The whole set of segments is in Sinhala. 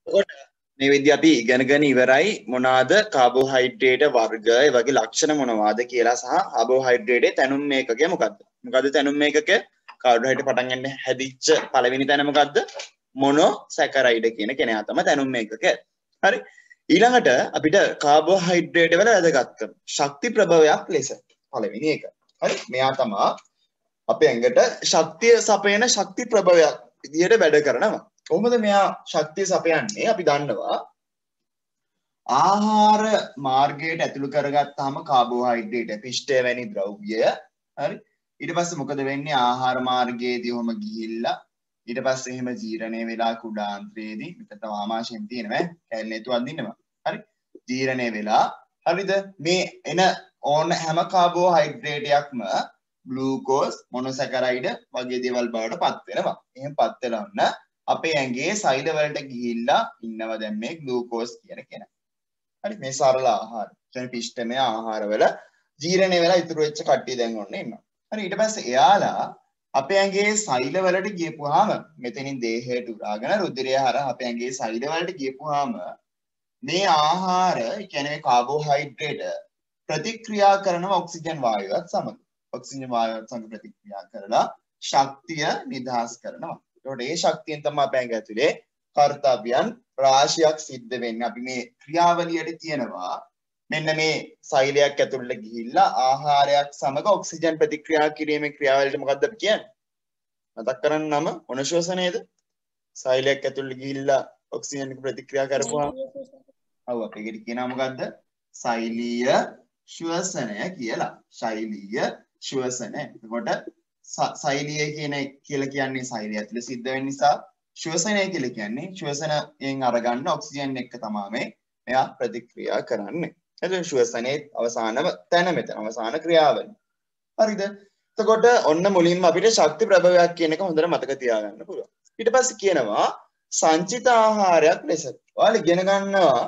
එතකොට මේ විදිහ අපි ඉගෙනගෙන ඉවරයි මොනවාද කාබෝහයිඩ්‍රේට් වර්ග ඒ වගේ ලක්ෂණ මොනවාද කියලා සහ කාබෝහයිඩ්‍රේට් තැනුම් මේකකය මොකද්ද? මොකද්ද තැනුම් මේකකය? කාබෝහයිඩ්‍රේට් පටන් ගන්න හැදිච්ච පළවෙනි තැන මොකද්ද? මොනොසැකරයිඩ් කියන කෙනා තමයි තැනුම් මේකකය. හරි. ඊළඟට අපිට කාබෝහයිඩ්‍රේට් වල වැදගත්කම ශක්ති ප්‍රභවයක් ලෙස පළවෙනි එක. හරි. මෙයා තමයි අපේ ඇඟට ශක්තිය සපයන ශක්ති ප්‍රභවයක් විදිහට වැඩ කරනවා. කොහොමද මෙයා ශක්තිය සපයන්නේ? අපි දන්නවා ආහාර මාර්ගයට ඇතුළු කරගත්තාම කාබෝහයිඩ්‍රේට් පිෂ්ඨය වැනි ද්‍රව්‍ය හරි ඊට පස්සේ මොකද වෙන්නේ? ආහාර මාර්ගයේදී ඔහම ගිහිල්ලා ඊට පස්සේ එහෙම ජීර්ණය වෙලා කුඩාන්ත්‍රයේදී මෙතන ආමාශයෙන් තියෙනවා කැලේ නේතු අඳින්නවා. හරි ජීර්ණය වෙලා හරිද මේ එන ඕන හැම කාබෝහයිඩ්‍රේටයක්ම ග්ලූකෝස් මොනොසැකරයිඩ් වගේ දේවල් බවට පත් වෙනවා. එහෙම පත් වෙනවන්න අපේ ඇඟේ සෛල වලට ගිහිල්ලා ඉන්නවා දැන් මේ ග්ලූකෝස් කියන කෙනා. හරි මේ සරල ආහාර. කියන්නේ පිෂ්ඨමය ආහාරවල ජීර්ණය වෙලා ඉතුරු වෙච්ච කට්ටිය දැන් ඔන්න ඉන්නවා. හරි ඊට පස්සේ එයාලා අපේ ඇඟේ සෛල වලට ගියපුවාම මෙතනින් දේහයට උරාගෙන රුධිරය හරහා අපේ ඇඟේ සෛල වලට ගියපුවාම මේ ආහාර කියන්නේ කාබෝහයිඩ්‍රේට් ප්‍රතික්‍රියා කරනවා ඔක්සිජන් වායුවත් සමග. ඔක්සිජන් වායුවත් සමග ප්‍රතික්‍රියා කරලා ශක්තිය නිදහස් කරනවා. ඒකට මේ ශක්තියෙන් තමයි අපේ ඇඟ ඇතුලේ කර්තව්‍යයන් රාශියක් සිද්ධ වෙන්නේ. අපි මේ ක්‍රියාවලියට කියනවා මෙන්න මේ සෛලයක් ඇතුළට ගිහිල්ලා ආහාරයක් සමග ඔක්සිජන් ප්‍රතික්‍රියා කිරීමේ ක්‍රියාවලියට මොකද්ද අපි කියන්නේ? මතක් කරන්නම මොන ශ්වසනයේද? සෛලයක් ඇතුළට ගිහිල්ලා ඔක්සිජන් ප්‍රතික්‍රියා කරපුවාම ඔව් අපි ඒකට කියනවා මොකද්ද? සෛලීය ශ්වසනය කියලා. ශෛලීය ශ්වසනය. එතකොට සෛලීය කියලා කියන්නේ සෛලය ඇතුළේ සිද්ධ වෙන නිසා ශ්වසනය කියලා කියන්නේ ශ්වසනයෙන් අරගන්න ඔක්සිජන් එක්ක තමයි මෙයා ප්‍රතික්‍රියා කරන්නේ. එතකොට ශ්වසනයේ අවසානම තැන මෙතන අවසාන ක්‍රියාවලිය. හරිද? එතකොට ඔන්න මුලින්ම අපිට ශක්ති ප්‍රභවයක් කියන එක හොඳට මතක තියාගන්න පුළුවන්. ඊට පස්සේ කියනවා සංචිත ආහාරයක් ලෙස. ඔයාලා ඉගෙන ගන්නවා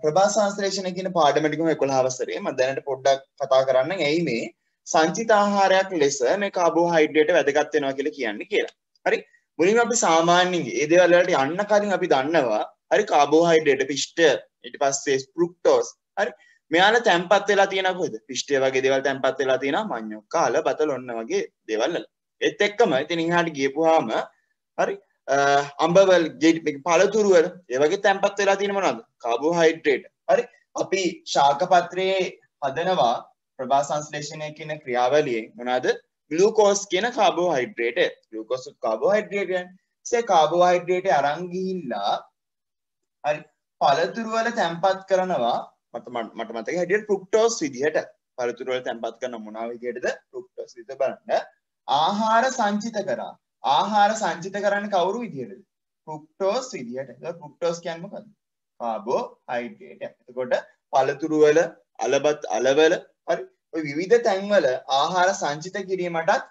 ප්‍රභා සංශ්ලේෂණ කියන පාඩම ටිකම 11 වසරේ මම දැනට පොඩ්ඩක් කතා කරන්නම්. ඇයි මේ සංචිත ආහාරයක් ලෙස මේ කාබෝහයිඩ්‍රේට් වැදගත් වෙනවා කියලා කියන්නේ කියලා. හරි? මුලින්ම අපි සාමාන්‍යයෙන් මේ දේවල් වලට යන්න කලින් අපි දන්නවා හරි කාබෝහයිඩ්‍රේට් පිෂ්ඨය ඊට පස්සේ ෆ්‍රුක්ටෝස් හරි මෙයාලා තැම්පත් වෙලා තියෙනවා කොහෙද? පිෂ්ඨය වගේ දේවල් තැම්පත් වෙලා තියෙනවා මඤ්ඤොක් කාල බතල ඔන්න වගේ දේවල් වල. ඒත් එක්කම ඉතින් ඉහාට ගියපුවාම හරි අඹවල පළතුරු වල ඒ වගේ තැම්පත් වෙලා තියෙන මොනවද? කාබෝහයිඩ්‍රේට්. හරි අපි ශාක පත්‍රයේ හදනවා ප්‍රභා සංශ්ලේෂණය කියන ක්‍රියාවලියෙන් මොනවද? ග්ලූකෝස් කියන කාබෝහයිඩ්‍රේට්. ග්ලූකෝස් කාබෝහයිඩ්‍රේට් කියන්නේ කාබෝහයිඩ්‍රේට් අරන් ගිහිල්ලා හරි පළතුරු වල තැම්පත් කරනවා මට මතකයි හැටියට ෆ්‍රුක්ටෝස් විදිහට. පළතුරු වල තැම්පත් කරන මොනවා විදිහටද? ෆ්‍රුක්ටෝස් විදිහට බලන්න. ආහාර සංචිත කරා. ආහාර සංචිත කරන්නේ කවුරු විදිහටද? ෆ්‍රුක්ටෝස් විදිහට. ඒක ෆ්‍රුක්ටෝස් කියන්නේ මොකද්ද? කාබෝහයිඩ්‍රේට්. එතකොට පළතුරු වල අලවල හරි ඔය විවිධ තැන්වල ආහාර සංචිත කිරීමටත්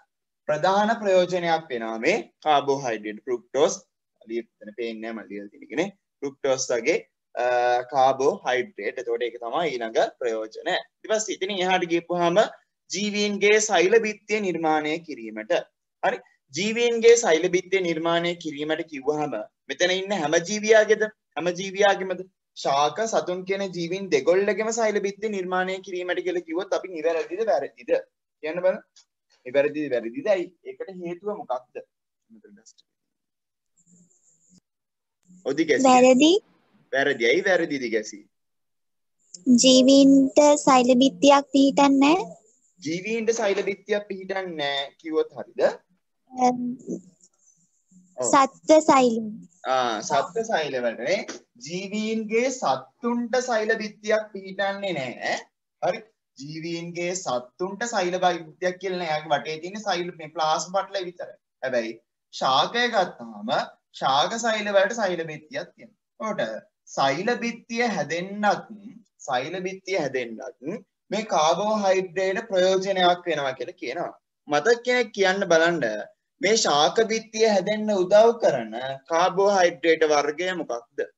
ප්‍රධාන ප්‍රයෝජනයක් වෙනවා මේ කාබෝහයිඩ්‍රේට්. ෆ්‍රුක්ටෝස් අලියෙන්න පේන්නේ නැහැ මම ලියලා තියෙන්නේ. ෆ්‍රුක්ටෝස් වගේ කාබෝහයිඩ්‍රේට්. එතකොට ඒක තමයි ඊළඟ ප්‍රයෝජනය. ඊට පස්සේ ඉතින් එහාට ගියපුවාම ජීවීන්ගේ සෛල බිත්තිය නිර්මාණය කිරීමට. හරි ජීවීන්ගේ සෛල බිත්තිය නිර්මාණය කිරීමට කිව්වහම මෙතන ඉන්න හැම ජීවියාගේද? හැම ජීවියාගෙමද? ශාක සතුන් කියන ජීවීන් දෙගොල්ලගෙම සෛල බිත්තිය නිර්මාණය කිරීමට කියලා කිව්වොත් අපි නිවැරදිද වැරදිද? කියන්න බලන්න. නිවැරදිද වැරදිද? ඇයි? ඒකට හේතුව මොකක්ද? ඔදි ගැසී. වැරදි. වැරදි. ඇයි වැරදිද ගැසී? ජීවීන්ට සෛල බිත්තියක් පිහිටන්නේ නැහැ. ජීවීන්ට සෛල බිත්තියක් පිහිටන්නේ නැහැ කිව්වොත් හරිද? සත්ත්ව සෛල. සත්ත්ව සෛල වලනේ ජීවීන්ගේ සත්තුන්ට සෛල බිත්තියක් පිහිටන්නේ නැහැ. හරි ජීවීන්ගේ සත්තුන්ට සෛල බිත්තියක් කියලා නෑ. යාගේ වටේ තියෙන සෛල මේ ප්ලාස්ම පටලයි විතරයි. හැබැයි ශාකය ගත්තාම ශාක සෛල වලට සෛල බිත්තියක් තියෙනවා. ඒකට සෛල බිත්තිය හැදෙන්නත් මේ කාබෝහයිඩ්‍රේට් ප්‍රයෝජනයක් වෙනවා කියලා කියනවා. මතක කෙනෙක් කියන්න බලන්න මේ ශාක බිත්තිය හැදෙන්න උදව් කරන කාබෝහයිඩ්‍රේට් වර්ගය මොකක්ද?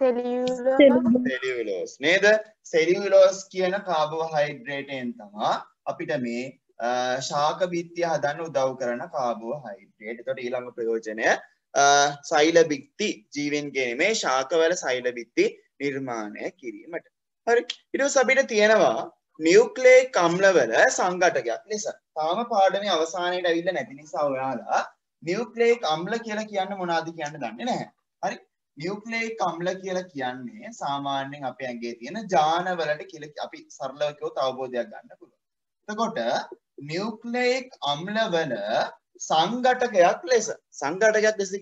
සෙලියුලෝස් නේද? සෙලියුලෝස් කියන කාබෝහයිඩ්‍රේට්ෙන් තමයි අපිට මේ ශාක බිත්තිය හදන්න උදව් කරන කාබෝහයිඩ්‍රේට්. එතකොට ඊළඟ ප්‍රයෝජනය සෛල බිත්ති ජීවීන්ගේ මේ ශාකවල සෛල බිත්ති නිර්මාණය කිරීමට. හරි. ඊට පස්සේ අපිට තියෙනවා නියුක්ලියික් අම්ලවල සංඝටකයක් ලෙස. තාම පාඩමේ අවසානයේට ඇවිල්ලා නැති නිසා ඔයාලා නියුක්ලියික් අම්ල කියලා කියන්නේ මොනවද කියන්න දන්නේ නැහැ. හරි. නියුක්ලියික් අම්ල කියලා කියන්නේ සාමාන්‍යයෙන් අපේ ඇඟේ තියෙන ජානවලට කියලා අපි සරලව කිව්වොත් අවබෝධයක් ගන්න පුළුවන්. එතකොට නියුක්ලියික් අම්ලවල සංඝටකයක් ලෙස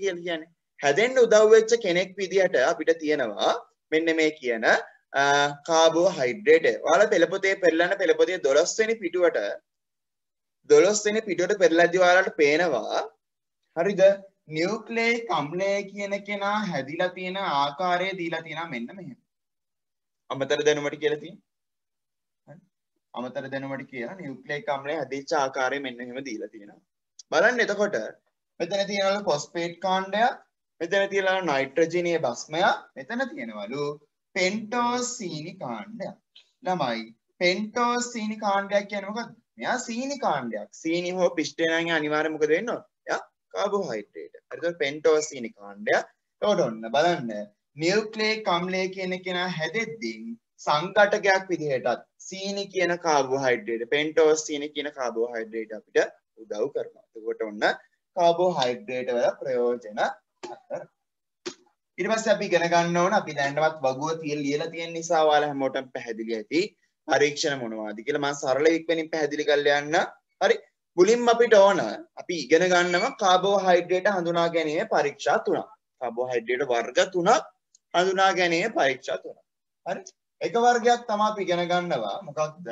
කියන්නේ හැදෙන්න උදව් වෙච්ච කෙනෙක් විදිහට අපිට තියෙනවා මෙන්න මේ කියන කාබෝහයිඩ්‍රේට්. ඔයාලා පෙළපොතේ පෙරලන පෙළපොතේ 12 වෙනි පිටුවට පෙරලද්දී ඔයාලට පේනවා හරිද නියුක්ලියික් අම්ලය කියන කෙනා හැදිලා තියෙන ආකාරය දීලා තියෙනවා මෙන්න මෙහෙම. අමතර දැනුමට කියලා තියෙනවා. අමතර දැනුමට කියලා නියුක්ලියික් අම්ලය හැදිච්ච ආකාරය මෙන්න මෙහෙම දීලා තියෙනවා. බලන්න එතකොට මෙතන තියෙනවලු ෆොස්ෆේට් කාණ්ඩයක්, මෙතන තියෙනවලු නයිට්‍රජනීය භස්මයක්, මෙතන තියෙනවලු පෙන්ටෝස් සීනි කාණ්ඩයක්. ළමයි පෙන්ටෝස් සීනි කාණ්ඩයක් කියන්නේ මොකක්ද? මෙයා සීනි කාණ්ඩයක්. සීනි හෝ පිෂ්ඨය නම් අනිවාර්යයෙන් මොකද වෙන්න ඕන? එයා කාබෝහයිඩ්‍රේට්. හරිද? පෙන්ටෝස් සීනි කාණ්ඩයක්. එතකොට ඔන්න බලන්න නියුක්ලියික් අම්ලය කියන කෙනා හැදෙද්දී සංඝටකයක් විදිහටත් සීනි කියන කාබෝහයිඩ්‍රේට්, පෙන්ටෝස් සීනි කියන කාබෝහයිඩ්‍රේට් අපිට උදව් කරනවා. එතකොට ඔන්න කාබෝහයිඩ්‍රේට් වල ප්‍රයෝජන 4. ඊට පස්සේ අපි ඉගෙන ගන්න ඕන අපි දැනටවත් වගුව ලියලා තියෙන නිසා ඔයාලා හැමෝටම පැහැදිලි ඇති පරීක්ෂණ මොනවාද කියලා මම සරල ඉක්මනින් පැහැදිලි කරලා යන්න. හරි. මුලින්ම අපිට ඕන අපි ඉගෙන ගන්නවා කාබෝහයිඩ්‍රේට් හඳුනා ගැනීම පරීක්ෂා 3ක්. කාබෝහයිඩ්‍රේට් වර්ග 3ක් හඳුනා ගැනීම පරීක්ෂා 3ක්. හරි. එක වර්ගයක් තමයි අපි ඉගෙන ගන්නවා. මොකක්ද?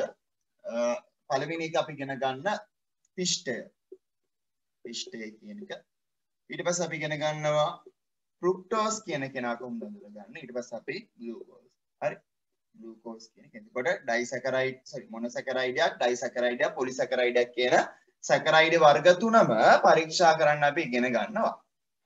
පළවෙනි එක අපි ඉගෙන ගන්න පිෂ්ඨය කියන එක. ඊට පස්සේ අපි ඉගෙන ගන්නවා ෆ්‍රුක්ටෝස් කියන කෙනා කොහොමද අඳුරගන්නේ. ඊට පස්සේ අපි ග්ලූකෝස්. හරි. ග්ලූකෝස් කියන එක. එතකොට ඩයිසැකරයිඩ් මොනොසැකරයිඩයක්, ඩයිසැකරයිඩයක්, පොලිසැකරයිඩයක් කියන සැකරයිඩ් වර්ග තුනම පරීක්ෂා කරන්න අපි ඉගෙන ගන්නවා.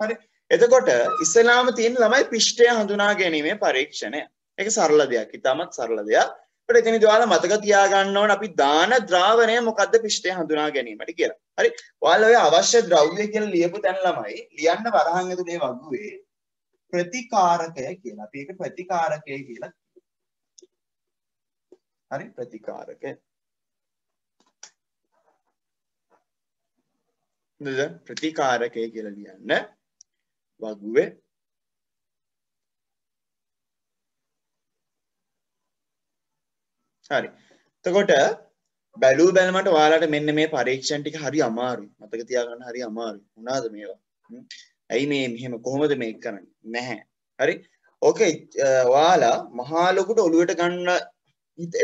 හරි. එතකොට ඉස්සෙල්ලාම තියෙන ළමයි පිෂ්ඨය හඳුනා ගැනීමේ පරීක්ෂණය. ඒක සරල දෙයක්. ඉතාමත් සරල දෙයක්. ඒකට එතනදී ඔයාලා මතක තියාගන්න ඕන අපි දාන ද්‍රාවණය මොකද්ද පිෂ්ඨය හඳුනා ගැනීමට කියලා. හරි. ඔයාලා ඔය අවශ්‍ය ද්‍රව්‍ය කියලා ලියපු තැන ළමයි ලියන්න වරහන් ඇතුලේ වගුවේ ප්‍රතිකාරකය කියලා. අපි ඒක ප්‍රතිකාරකය කියලා. හරි ප්‍රතිකාරකය. නේද? ප්‍රතිකාරකය කියලා ලියන්න වගුවේ හරි. එතකොට බැලූ බැලමට ඔයාලට මෙන්න මේ පරීක්ෂණ ටික හරි අමාරුයි. මතක තියාගන්න හරි අමාරුයි. මොනවාද මේවා? ඇයි මේ මෙහෙම කොහොමද මේක කරන්නේ? නැහැ. හරි. ඕකේ ඔයාලා මහා ලොකුට ඔළුවට ගන්න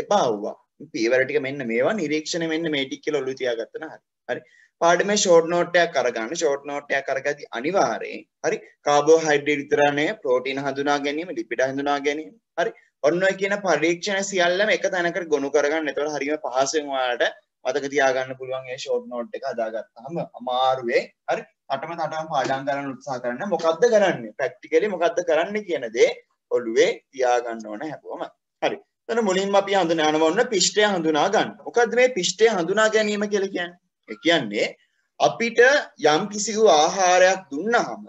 එපා වුණා. පීවර ටික මෙන්න මේවා නිරීක්ෂණය මෙන්න මේ ටික කියලා ඔළුව තියාගත්තා නා හරි. හරි. පාඩමේ ෂෝට් නෝට් එකක් අරගන්න. ෂෝට් නෝට් එකක් අරගද්දි අනිවාර්යයෙන් හරි කාබෝහයිඩ්‍රේට් විතර නේ ප්‍රෝටීන හඳුනා ගැනීම, ලිපිඩ හඳුනා ගැනීම. හරි. ඔන්න ඔය කියන පරීක්ෂණ සියල්ලම එක තැනකට ගොනු කරගන්න. එතකොට හරියම පහසුවෙන් ඔයාලට මතක තියාගන්න පුළුවන් මේ ෂෝට් නෝට් එක හදාගත්තාම අමාරුවේ. හරි. තටම පාඩම් කරන්න උත්සාහ කරන්න. මොකද්ද කරන්නේ? ප්‍රැක්ටිකලි මොකද්ද කරන්නේ කියන දේ ඔළුවේ තියාගන්න ඕන හැමෝම. හරි. එතන මුලින්ම අපි හඳුනන ඕන පිෂ්ඨය හඳුනා ගන්න. මොකද්ද මේ පිෂ්ඨය හඳුනා ගැනීම කියලා කියන්නේ? ඒ කියන්නේ අපිට යම් කිසි ආහාරයක් දුන්නාම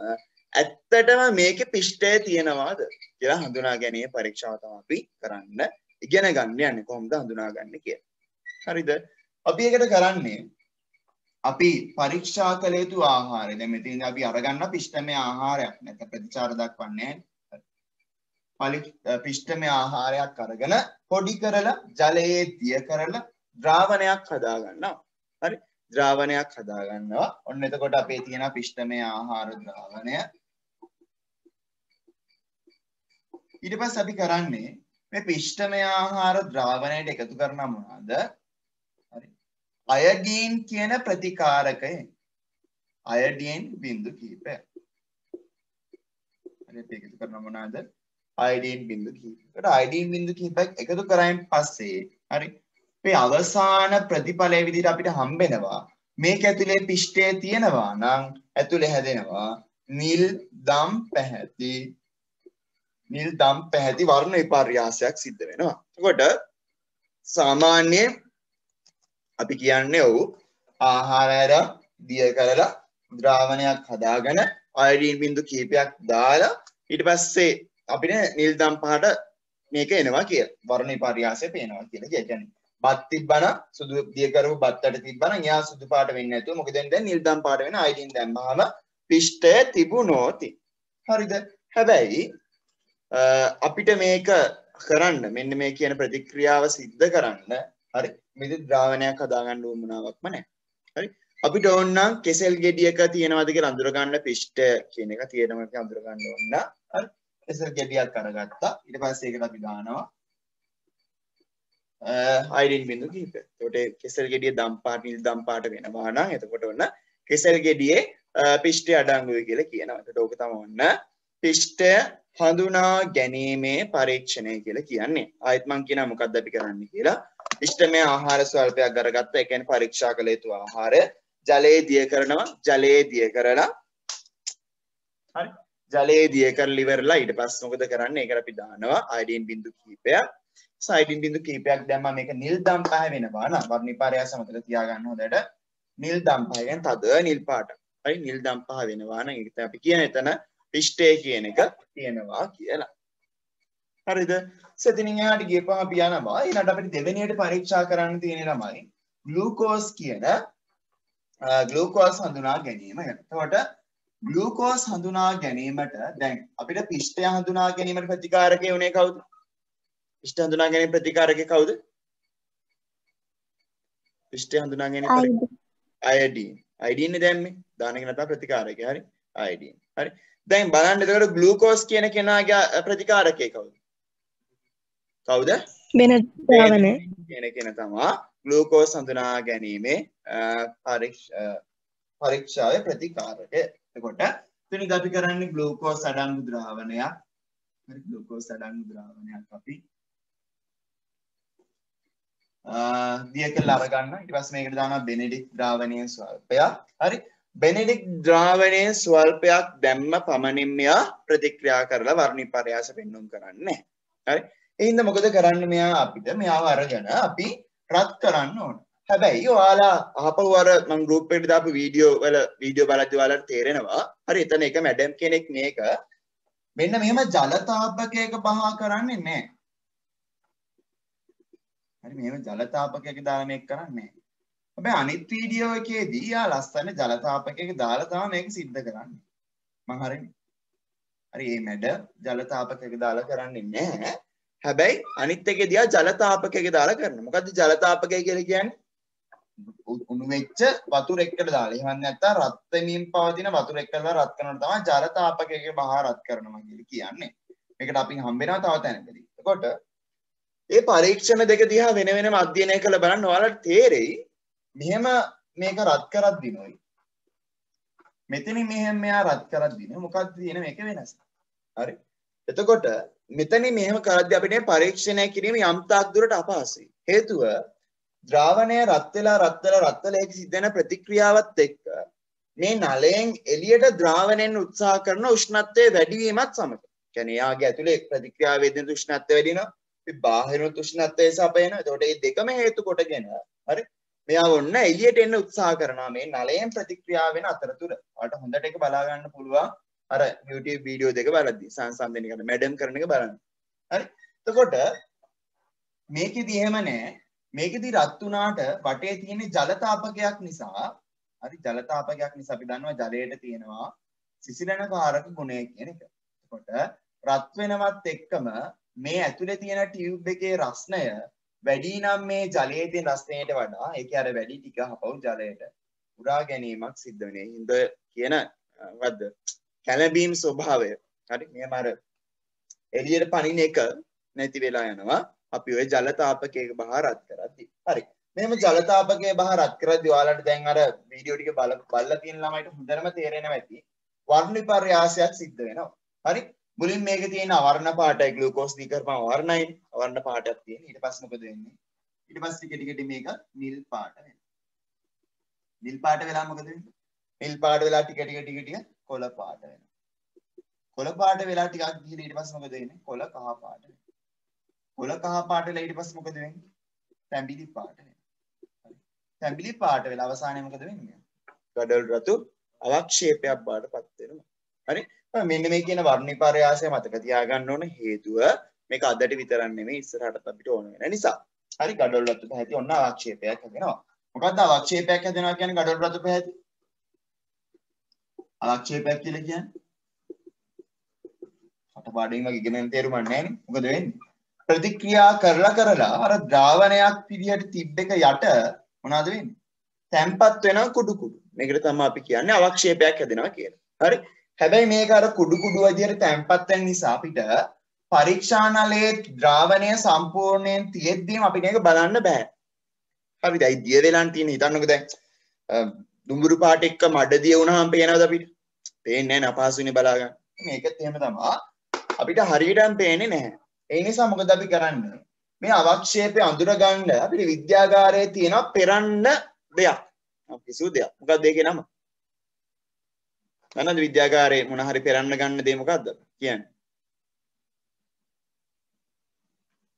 ඇත්තටම මේකේ පිෂ්ඨය තියෙනවද කියලා හඳුනා ගැනීම පරීක්ෂාව තමයි අපි කරන්න ඉගෙන ගන්න යන්නේ කොහොමද හඳුනාගන්නේ කියලා. හරිද? අපි ඒකට කරන්නේ අපි පරීක්ෂා කළ යුතු ආහාරය. දැන් මෙතනදී අපි අරගන්න පිෂ්ඨමය ආහාරයක් නැත්නම් ප්‍රතිචාර දක්වන්නේ නැහැ. පිෂ්ඨමය ආහාරයක් අරගෙන පොඩි කරලා ජලයේ දිය කරලා ද්‍රාවණයක් හදා ගන්නවා. හරි? ද්‍රාවණයක් හදා ගන්නවා. ඔන්න එතකොට අපේ තියෙන පිෂ්ඨමය ආහාර ද්‍රාවණය. ඊට පස්සේ අපි කරන්නේ මේ පිෂ්ඨමය ආහාර ද්‍රාවණයට එකතු කරන මොනවාද? හරි. අයඩීන් කියන ප්‍රතිකාරකය. අයඩීන් බිඳු කිහිපයක්. හරි එකතු කරන මොනවාද? අයඩීන් බිඳු කිහිපයකට අයඩීන් බිඳු කිහිපයක් එකතු කරායින් පස්සේ හරි මේ අවසාන ප්‍රතිඵලයේ විදිහට අපිට හම්බෙනවා මේක ඇතුලේ පිෂ්ඨය තියෙනවා නම් ඇතුලේ හැදෙනවා නිල් දම් පැහැති වර්ණ විපර්යාසයක් සිද්ධ වෙනවා. එතකොට සාමාන්‍යයෙන් අපි කියන්නේ ඔව් ආහාරය දිය කරලා ද්‍රාවණයක් හදාගෙන අයඩීන් බිඳු කීපයක් දාලා ඊට පස්සේ අපිට නිල් දම් පහට මේක එනවා කියලා. වර්ණ විපර්යාසය පේනවා කියලා කියන්නේ. බත් තිබ්බනම් සුදු දිය කරපු බත්තට තිබ්බනම් එයා සුදු පාට වෙන්නේ නැතුව මොකද දැන් නිල් දම් පාට වෙන අයඩීන් දැම්මම පිෂ්ඨය තිබුණොත් හරිද? හැබැයි අපිට මේක කරන්න මෙන්න මේ කියන ප්‍රතික්‍රියාව සිද්ධ කරන්න හරි විදුලි ද්‍රාවණයක් හදාගන්න උවමනාවක්ම නැහැ. හරි අපිට ඕන නම් කෙසෙල් ගෙඩියක තියෙනවද කියලා අඳුර ගන්න පිෂ්ඨය කියන එක තියෙනවද කියලා අඳුර ගන්න ඕන. හරි කෙසෙල් ගෙඩියක් අරගත්තා. ඊට පස්සේ ඒකට අපි දානවා අයඩීන් බිඳු කිහිපය. එතකොට කෙසෙල් ගෙඩිය දම් පාට නිල් දම් පාට වෙනවා නම් එතකොට ඔන්න කෙසෙල් ගෙඩියේ පිෂ්ඨය අඩංගුයි කියලා කියනවා. එතකොට ඕක තමයි ඔන්න පිෂ්ඨය හඳුනා ගැනීමේ පරීක්ෂණය කියලා කියන්නේ. ආයෙත් මම කියනවා මොකක්ද අපි කරන්නේ කියලා. පිෂ්ඨමය ආහාර ස්වල්පයක් අරගත්තා. ඒ කියන්නේ පරීක්ෂා කළ යුතු ආහාර ජලයේ දිය කරනවා. ජලයේ දිය කරලා හරි. ජලයේ දිය කරලා ඉවරලා ඊට පස්සේ මොකද කරන්නේ? ඒකට අපි දානවා අයඩීන් බිඳු කිහිපයක්. අයඩීන් බිඳු කිහිපයක් දැම්මම මේක නිල් දම් පහ වෙනවා නා. වර්ණ විපර්යාස මතක තියාගන්න හොඳට. නිල් දම් පහ කියන්නේ තද නිල් පාට. හරි නිල් දම් පහ වෙනවා නම් ඒක තමයි අපි කියන්නේ එතන පිෂ්ඨය කියන එක තියෙනවා කියලා. හරිද? සෙතිනින් එහාට ගියපම අපි යනවා. ඊළඟට අපිට දෙවෙනියට පරීක්ෂා කරන්න තියෙන ළමයි ග්ලූකෝස් කියන ග්ලූකෝස් හඳුනා ගැනීම ගැන. එතකොට ග්ලූකෝස් හඳුනා ගැනීමට දැන් අපිට පිෂ්ඨය හඳුනා ගැනීමට ප්‍රතිකාරකය උනේ කවුද? පිෂ්ඨ හඳුනා ගැනීම ප්‍රතිකාරකය කවුද? පිෂ්ඨය හඳුනා ගැනීම අයඩීන්. අයඩීන් දැම්මේ. දාන එක නැත්නම් ප්‍රතිකාරකය. හරි. අයඩීන්. හරි. දැන් බලන්න එතකොට ග්ලූකෝස් කියන කෙනාගේ ප්‍රතිකාරකය කවුද? කවුද? බෙනඩික්ට් ද්‍රාවණය. කියන කෙනා තමයි ග්ලූකෝස් හඳුනා ගැනීමේ පරීක්ෂාවේ ප්‍රතිකාරකය. එතකොට තුනින් අපි කරන්නේ ග්ලූකෝස් අඩංගු ද්‍රාවණයක්. හරි ග්ලූකෝස් අඩංගු ද්‍රාවණයක් අපි දිය කරලා අරගන්න. ඊට පස්සේ මේකට දානවා බෙනෙඩික්ට් ද්‍රාවණයේ ස්වල්පයක්. හරි බෙනෙඩික්ට් ද්‍රාවණයේ ස්වල්පයක් දැම්ම පමණින් මෙයා ප්‍රතික්‍රියා කරලා වර්ණ විපර්යාස පෙන්වුම් කරන්නේ. හරි එහෙනම් මොකද කරන්නේ මෙයා අපිට මෙයාව අරගෙන අපි රත් කරන්න ඕන. හැබැයි ඔයාලා අහපුව අර මම ගෲප් එකට දාපු වීඩියෝ බලද්දී ඔයාලට තේරෙනවා. හරි එතන එක මැඩම් කෙනෙක් මේක මෙන්න මෙහෙම ජල තාපකයක බහා කරන්නේ නැහැ. හරි මෙහෙම ජල තාපකයක දාලා මේක කරන්නේ නැහැ. හැබැයි අනිත් වීඩියෝ එකේදී යා ලස්සන ජල තාපකයක දාලා තමයි මේක සිද්ධ කරන්නේ. මම හරිනේ. හරි මේ මැඩම් ජල තාපකයක දාලා කරන්නේ නැහැ. හැබැයි අනිත් එකේදී යා ජල තාපකයක දාලා කරනවා. මොකද්ද ජල තාපකය කියලා කියන්නේ? උණු වෙච්ච වතුර එකට දාලා. එහෙම නැත්නම් රත් වෙමින් පවතින වතුර එකට දාලා රත් කරනවා තමයි ජල තාපකයක බහා රත් කරනවා කියලා කියන්නේ. මේකට අපි හම්බ වෙනවා තව තැනකදී. එතකොට මේ පරීක්ෂණ දෙක දිහා වෙන වෙනම අධ්‍යයනය කරලා බලන්න ඔයාලට තේරෙයි මෙහෙම මේක රත් කරද්දී නෝයි. මෙතනින් මෙහෙම මෙයා රත් කරද්දී නේ මොකක්ද තියෙන මේක වෙනස. හරි. එතකොට මෙතනින් මෙහෙම කරද්දී අපිට පරීක්ෂණය කිරීම යම් තාක් දුරට අපහසුයි. හේතුව ද්‍රාවණය රත් වෙලා ඒක සිද්ධ වෙන ප්‍රතික්‍රියාවත් එක්ක මේ නලයෙන් එළියට ද්‍රාවණයෙන් උත්සාහ කරන උෂ්ණත්වයේ වැඩි වීමත් සමග. කියන්නේ යාගේ ඇතුලේ ප්‍රතික්‍රියාව වේදෙන උෂ්ණත්වය වැඩි වෙනවා. බාහිර උෂ්ණත්වය සපයනවා. එතකොට මේ දෙකම හේතු කොටගෙන හරි මෙයා ඔන්න එළියට එන්න උත්සාහ කරනවා මේ නලයෙන් ප්‍රතික්‍රියාව වෙන අතරතුර. ඔයාලට හොඳට ඒක බලා ගන්න පුළුවන්. අර YouTube වීඩියෝ දෙක බලද්දී සංසන්දනය කරන මැඩම් කරන එක බලන්න. හරි. එතකොට මේකෙදි එහෙම නැහැ. මේකෙදි රත් වුණාට වටේ තියෙන ජල තාපකයක් නිසා හරි ජල තාපකයක් නිසා අපි දන්නවා ජලයට තියෙනවා සිසිලනකාරක ගුණය කියන එක. එතකොට රත් වෙනවත් එක්කම මේ ඇතුලේ තියෙන ටියුබ් එකේ රස්නය වැඩි නම් මේ ජලයේ තියෙන රස්නයට වඩා ඒකේ අර වැඩි ටික හපවු ජලයට උරා ගැනීමක් සිද්ධ වෙන්නේ. හිඳ කියන මොකද්ද? කැළඹීම් ස්වභාවය. හරි මෙහෙම අර එළියට පනින එක නැති වෙලා යනවා. අපි ওই ජල තාපකයක බහා රත් කරද්දී. හරි. මෙහෙම ජල තාපකයේ බහා රත් කරද්දී ඔයාලට දැන් අර වීඩියෝ ටික බලලා තියෙන ළමයිට හොඳටම තේරෙනවා ඇති. වර්ණ විපර්යාසයක් සිද්ධ වෙනවා. හරි. මුලින් මේකේ තියෙන අවර්ණ පාටයි ග්ලූකෝස් දී කරපම අවර්ණයි. අවර්ණ පාටයක් තියෙන. ඊට පස්සේ මොකද වෙන්නේ? ඊට පස්සේ ටික මේක නිල් පාට වෙනවා. නිල් පාට වෙලා මොකද වෙන්නේ? නිල් පාට වෙලා ටික කොළ පාට වෙනවා. කොළ පාට වෙලා ටිකක් ගිහින් ඊට පස්සේ මොකද වෙන්නේ? කොළ කහ පාට වෙනවා. කොළ කහ පාට වෙලා ඊට පස්සේ මොකද වෙන්නේ? තැඹිලි පාට වෙනවා. හරි. තැඹිලි පාට වෙලා අවසානයේ මොකද වෙන්නේ? ගඩොල් රතු අවක්ෂේපයක් බාටපත් වෙනවා. හරි මෙන්න මේ කියන වර්ණ විපර්යාසය මතක තියාගන්න ඕන හේතුව මේක අදට විතරක් නෙමෙයි ඉස්සරහටත් අපිට ඕන වෙන නිසා. හරි ගඩොල් රතු පැහැති ඔන්න අවක්ෂේපයක් හැදෙනවා. මොකද්ද අවක්ෂේපයක් හැදෙනවා කියන්නේ ගඩොල් රතු පැහැති? අවක්ෂේපයක් කියලා කියන්නේ කටපාඩමින් වගේ ඉගෙන ගන්න තේරුමක් නැහැ නේ. මොකද වෙන්නේ? ප්‍රතික්‍රියා කරලා අර ද්‍රාවණයක් විදිහට තිබ්බ එක යට මොනවද වෙන්නේ? තැම්පත් වෙනවා කුඩු කුඩු. මේකට තමයි අපි කියන්නේ අවක්ෂේපයක් හැදෙනවා කියලා. හරි. හැබැයි මේක අර කුඩු කුඩු විදිහට තැම්පත් වෙන නිසා අපිට පරීක්ෂානලයේ ද්‍රාවණය සම්පූර්ණයෙන් තියෙද්දීම අපිට මේක බලන්න බෑ. හරිද? ඒ දිය වෙලාන් තියෙන හිතන්නකෝ දැන් දුඹුරු පාට එක්ක මඩ දිය වුණාම පේනවද අපිට? පේන්නේ නැහැ අපහසුනේ බලා ගන්න. මේකත් එහෙම තමයි. අපිට හරියටම පේන්නේ නැහැ. ඒ නිසා මොකද අපි කරන්නේ? මේ අවක්ෂේපය අඳුර ගන්න අපිට විද්‍යාගාරයේ තියෙන පෙරන්න දෙයක්. කිසිදු දෙයක්. මොකක්ද ඒකේ නම? මොනවද විද්‍යාගාරයේ මොන හරි පෙරන්න ගන්න දේ මොකද්ද කියන්නේ?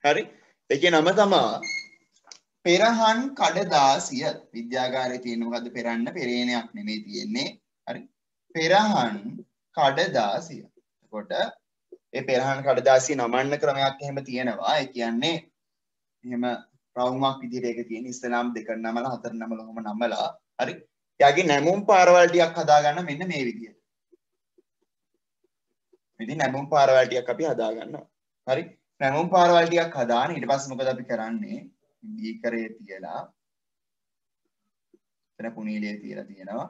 හරි. ඒකේ නම තමයි පෙරහන් කඩදාසිය. විද්‍යාගාරයේ තියෙන මොකද්ද පෙරන්න පෙරේනයක් නෙමෙයි තියෙන්නේ. හරි. පෙරහන් කඩදාසිය. එතකොට ඒ පෙරහන් කඩදාසිය නමන්න ක්‍රමයක් එහෙම තියෙනවා. ඒ කියන්නේ එහෙම රවුමක් විදිහට ඒක තියෙන ඉස්ලාම් දෙක නමලා හතර නමලා ඔහොම නමලා හරි. එයාගේ නැමුම් පාරවල් ටිකක් හදාගන්න මෙන්න මේ විදිහට. ඉතින් නැමුම් පාරවල් ටිකක් අපි හදාගන්නවා. හරි. නැමුම් පාරවල් ටිකක් හදාන ඊට පස්සේ මොකද අපි කරන්නේ? බීකරේ තියලා එතන පුනීලේ තියලා තියෙනවා.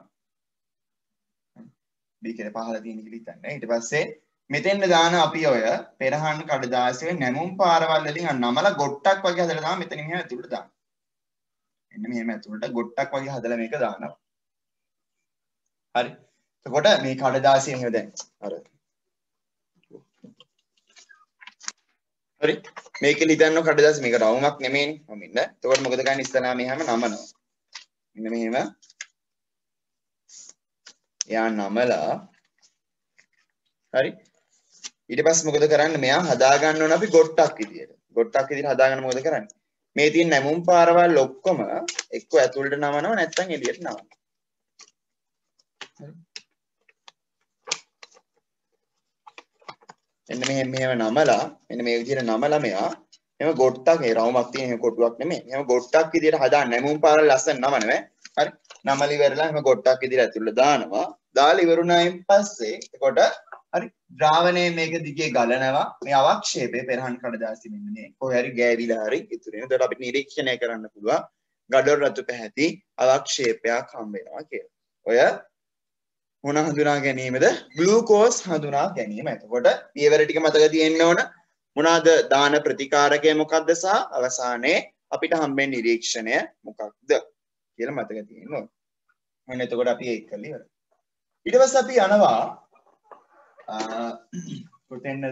බීකරේ පහළ තියෙන එක හිතන්න. ඊට පස්සේ මෙතෙන්ද දාන අපි ඔය පෙරහන් කඩදාසියේ නැමුම් පාරවල් වලින් නමලා ගොට්ටක් වගේ හදලා තමයි මෙතන මෙහෙම ඇතුළට දාන්නේ. මෙන්න මෙහෙම ඇතුළට ගොට්ටක් වගේ හදලා මේක දානවා. හරි. එතකොට මේ කඩදාසිය එහෙම දැන් අර හරි මේකෙන් හිතන්න කඩදාසිය මේක රවුමක් නෙමෙයිනේ. මෙන්න. එතකොට මොකද කරන්නේ ඉස්සලා මෙහෙම නමනවා. මෙන්න මෙහෙම යා නමලා හරි ඊට පස්සේ මොකද කරන්නේ මෙයා හදා ගන්න ඕන අපි ගොට්ටක් විදියට. ගොට්ටක් විදියට හදාගන්න මොකද කරන්නේ? මේ තියෙන නැමුම් පාරවල් ඔක්කොම එක්ක ඇතුළට නමනවා නැත්නම් එළියට නමනවා. එන්න මෙහෙම නමලා මෙන්න මේ විදියට නමලා මෙයා එහෙම ගොට්ටක් ඒ රවුමක් තියෙන එහෙම කොටුවක් නෙමෙයි. එහෙම ගොට්ටක් විදියට හදාන්න නැමුම් පාරවල් ලස්සන නමනවා. හරි. නමල ඉවරලා එහෙම ගොට්ටක් විදියට ඇතුළට දානවා. දාලා ඉවරුණායින් පස්සේ එතකොට හරි ද්‍රාවණය මේක දිගේ ගලනවා. මේ අවක්ෂේපේ පෙරහන් කඩදාසි මෙන්න මේ කොහේ හරි ගෑවිලා හරි ඉතුරු වෙනවා. ඒකට අපිට නිරීක්ෂණය කරන්න පුළුවන් ගඩොල් රතු පැහැති අවක්ෂේපයක් හම්බ වෙනවා කියලා. ඔය මොන හඳුනා ගැනීමද? ග්ලූකෝස් හඳුනා ගැනීම. එතකොට පියවර ටික මතක තියෙන්න ඕන. මොනවාද දාන ප්‍රතිකාරකය මොකක්ද සහ අවසානයේ අපිට හම්බෙන නිරීක්ෂණය මොකක්ද කියලා මතක තියෙන්න ඕන. එහෙනම් එතකොට අපි ඒක කළා ඉවරයි. ඊට පස්සේ අපි යනවා කොතෙන්ද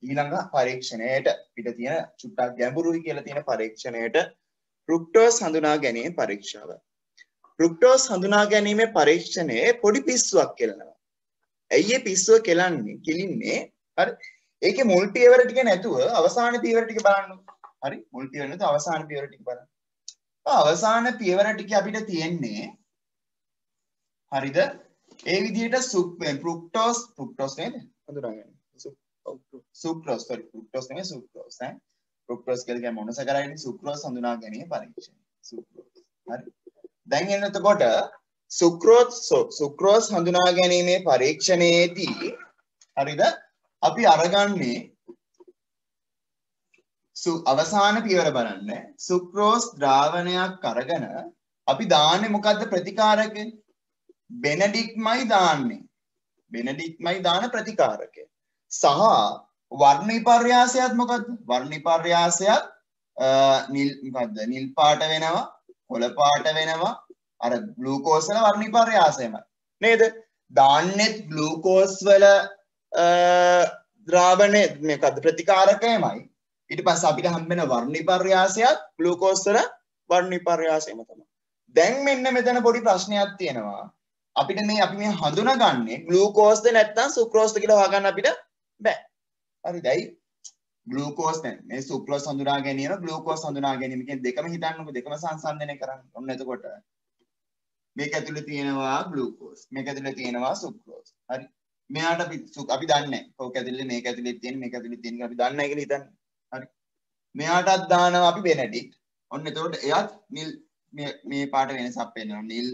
ඊළඟ පරීක්ෂණයට පිට තියෙන චුට්ටක් ගැඹුරුයි කියලා තියෙන පරීක්ෂණයට ෆ්‍රුක්ටෝස් හඳුනා ගැනීම පරීක්ෂාව. ෆ්‍රුක්ටෝස් හඳුනා ගැනීමේ පරීක්ෂණයේ පොඩි පිස්සුවක් කෙලනවා. ඇයි මේ පිස්සුව කෙලින්නේ? හරි. ඒකේ මුල් පියවර ටික නැතුව අවසාන පියවර ටික බලන්න. හරි. මුල් පියවර නැතුව අවසාන පියවර ටික බලන්න. අවසාන පියවර ටික අපිට තියෙන්නේ හරිද? ඒ විදිහට ෆ්‍රුක්ටෝස් නේද? හඳුනාගන්න. සුක්‍රෝස් නෙමෙයි සුක්‍රෝස් ඈ. ෆ්‍රුක්ටෝස් කියලා කියන්නේ මොනස කරන්නේ? සුක්‍රෝස් හඳුනා ගැනීම පරීක්ෂණය. සුක්‍රෝස්. හරි. දැන් එනකොට සුක්‍රෝස් හඳුනා ගැනීමේ පරීක්ෂණයේදී හරිද? අපි අරගන්නේ අවසාන පියවර බලන්න. සුක්‍රෝස් ද්‍රාවණයක් අරගෙන අපි දාන්නේ මොකද්ද ප්‍රතිකාරකේ? බෙනඩික්මයි දාන්නේ. බෙනඩික්මයි දාන ප්‍රතිකාරකය. සහ වර්ණ විපර්යාසයත් මොකද්ද? වර්ණ විපර්යාසයත් නිල් පාට වෙනවා, කොළ පාට වෙනවා. අර ග්ලූකෝස් වල වර්ණ විපර්යාසයමයි. නේද? දාන්නෙත් ග්ලූකෝස් වල ද්‍රාවණය මේකද ප්‍රතිකාරකයමයි. ඊට පස්සේ අපිට හම්බෙන වර්ණ විපර්යාසයත් ග්ලූකෝස් වල වර්ණ විපර්යාසයම තමයි. දැන් මෙන්න මෙතන පොඩි ප්‍රශ්නයක් තියෙනවා. අපිට අපි මේ හඳුනාගන්නේ ග්ලූකෝස්ද නැත්නම් සුක්‍රෝස්ද කියලා හොයාගන්න අපිට බෑ. හරිදයි? ග්ලූකෝස් නැහැ. මේ සුක්‍රෝස් හඳුනා ගැනීම ග්ලූකෝස් හඳුනා ගැනීම කියන දෙකම හිතන්නකෝ දෙකම සංසන්දනය කරන්න. ඔන්න එතකොට මේක ඇතුලේ තියෙනවා ග්ලූකෝස්. මේක ඇතුලේ තියෙනවා සුක්‍රෝස්. හරි. මෙයාට අපි දන්නේ නැහැ. කෝක ඇතුලේ මේක ඇතුලේ තියෙන මේක ඇතුලේ තියෙන අපි දන්නේ නැහැ කියලා හිතන්නේ. හරි. මෙයාටත් දානවා අපි බෙනඩික්ට්. ඔන්න එතකොට එයත් නිල් මේ පාට වෙනසක් පෙන්වනවා. නිල්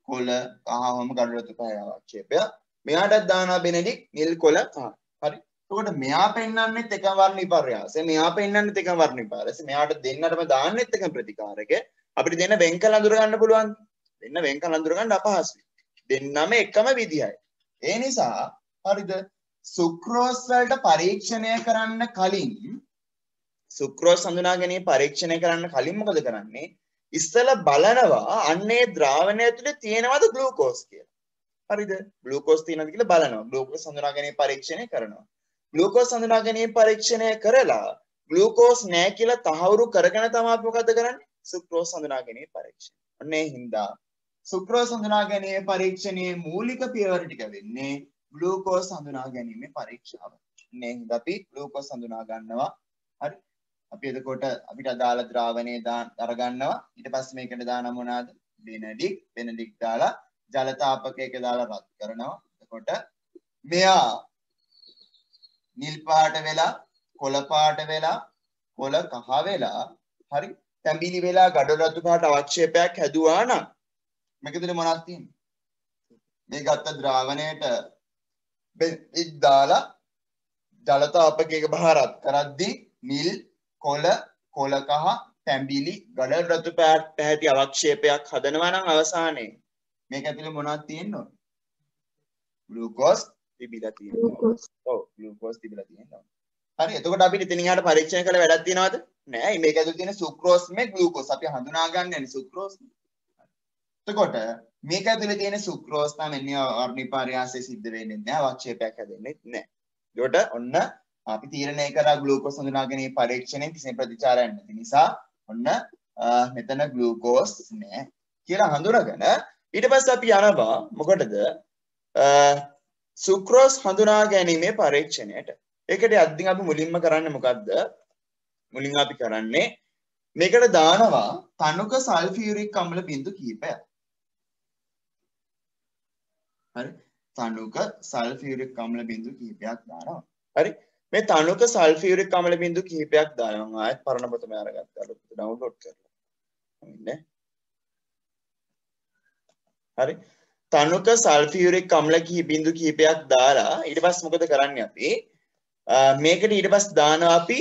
කොළ කහවම ගඩොල් රතු පහේ අවක්ෂේපය. මෙයාටත් දානවා බෙනඩික්ට් නිල් කොළ කහ. හරි. එතකොට මෙයා පෙන්වන්නෙත් එකම වර්ණ විපර්යාසය. මෙයා පෙන්වන්නෙත් එකම වර්ණ විපර්යාසය. මෙයාට දෙන්නටම දාන්නෙත් එකම ප්‍රතිකාරක. අපිට දෙන්න වෙන් කළ අඳුර ගන්න පුළුවන්. දෙන්න වෙන් කළ අඳුර ගන්න අපහසුයි. දෙන්නම එකම විදියයි. ඒ නිසා හරිද සුක්‍රෝස් වලට පරීක්ෂණය කරන්න කලින් සුක්‍රෝස් හඳුනා ගැනීම පරීක්ෂණය කරන්න කලින් මොකද කරන්නේ? ඉස්සෙල්ලා බලනවා අන්නේ ද්‍රාවණය ඇතුලේ තියෙනවද ග්ලූකෝස් කියලා. හරිද? ග්ලූකෝස් තියෙනවද කියලා බලනවා. ග්ලූකෝස් හඳුනා ගැනීම පරීක්ෂණය කරනවා. ග්ලූකෝස් හඳුනා ගැනීම පරීක්ෂණය කරලා ග්ලූකෝස් නැහැ කියලා තහවුරු කරගෙන තමයි මොකද කරන්නේ? සුක්‍රෝස් හඳුනා ගැනීම පරීක්ෂණය. ඔන්නේ හින්දා සුක්‍රෝස් හඳුනා ගැනීම පරීක්ෂණයේ මූලික පියවර ටික වෙන්නේ ග්ලූකෝස් හඳුනා ගැනීමේ පරීක්ෂාව. මේ හින්දා අපි ග්ලූකෝස් හඳුනා ගන්නවා. හරි. අපි එතකොට අපිට අදාළ ද්‍රාවණය අරගන්නවා. ඊට පස්සේ මේකට දාන මොනවාද? බෙනඩික්ට් දාලා ජල තාපකයක දාලා රත් කරනවා. එතකොට මෙයා නිල් පාට වෙලා, කොළ පාට වෙලා, කොළ කහ වෙලා, හරි තැඹිලි වෙලා ගඩොල් රතු පාට අවක්ෂේපයක් හැදුවා නම් මේක තුල මොනවද තියෙන්නේ? මේ ගත්ත ද්‍රාවණයට බෙන්ඩික් දාලා ජල තාපකයක බහරත් කරද්දී නිල් කොළ කහ තැඹිලි ගඩොල් රතු පාට පැහැති අවක්ෂේපයක් හදනවා නම් අවසානයේ මේක ඇතුලේ මොනවද තියෙන්නේ? ග්ලූකෝස් තිබිලා තියෙනවා. ඔව් ග්ලූකෝස් තිබිලා තියෙනවා. හරි එතකොට අපිට ඉතින් ඊට පරීක්ෂණ කළ වැඩක් තියනවද? නෑ. මේක ඇතුලේ තියෙන සුක්‍රෝස් මේ ග්ලූකෝස් අපි හඳුනා ගන්න යන්නේ සුක්‍රෝස්. එතකොට මේක ඇතුලේ තියෙන සුක්‍රෝස් තමයි වර්ණ විපර්යාසය සිද්ධ වෙන්නේ නැහැ. අවක්ෂේපයක් හැදෙන්නේ නැහැ. ඒකට ඔන්න අපි තීරණය කරා ග්ලූකෝස් හඳුනා ගැනීම පරීක්ෂණයෙන් කිසිම ප්‍රතිචාරයක් නැති නිසා ඔන්න මෙතන ග්ලූකෝස් නැහැ කියලා හඳුනාගෙන ඊට පස්සේ අපි යනවා මොකටද? සුක්‍රෝස් හඳුනා ගැනීමේ පරීක්ෂණයට. ඒකට අද්දින් අපි මුලින්ම කරන්නේ මොකද්ද? මුලින් අපි කරන්නේ මේකට දානවා තනුක සල්ෆියුරික් අම්ල බිඳු කිහිපයක්. හරි තනුක සල්ෆියුරික් අම්ල බිඳු කිහිපයක් දානවා. හරි මේ තනුක සල්ෆියුරික් අම්ල බිඳු කිහිපයක් දානවා. මම ආයෙත් පරණ පොතම අරගත්තා. අලුත් ඩවුන්ලෝඩ් කරලා. ඉන්නේ. හරි තනුක සල්ෆියුරික් අම්ල බිඳු කිහිපයක් දාලා ඊට පස්සේ මොකද කරන්නේ අපි? මේකට ඊට පස්සේ දානවා අපි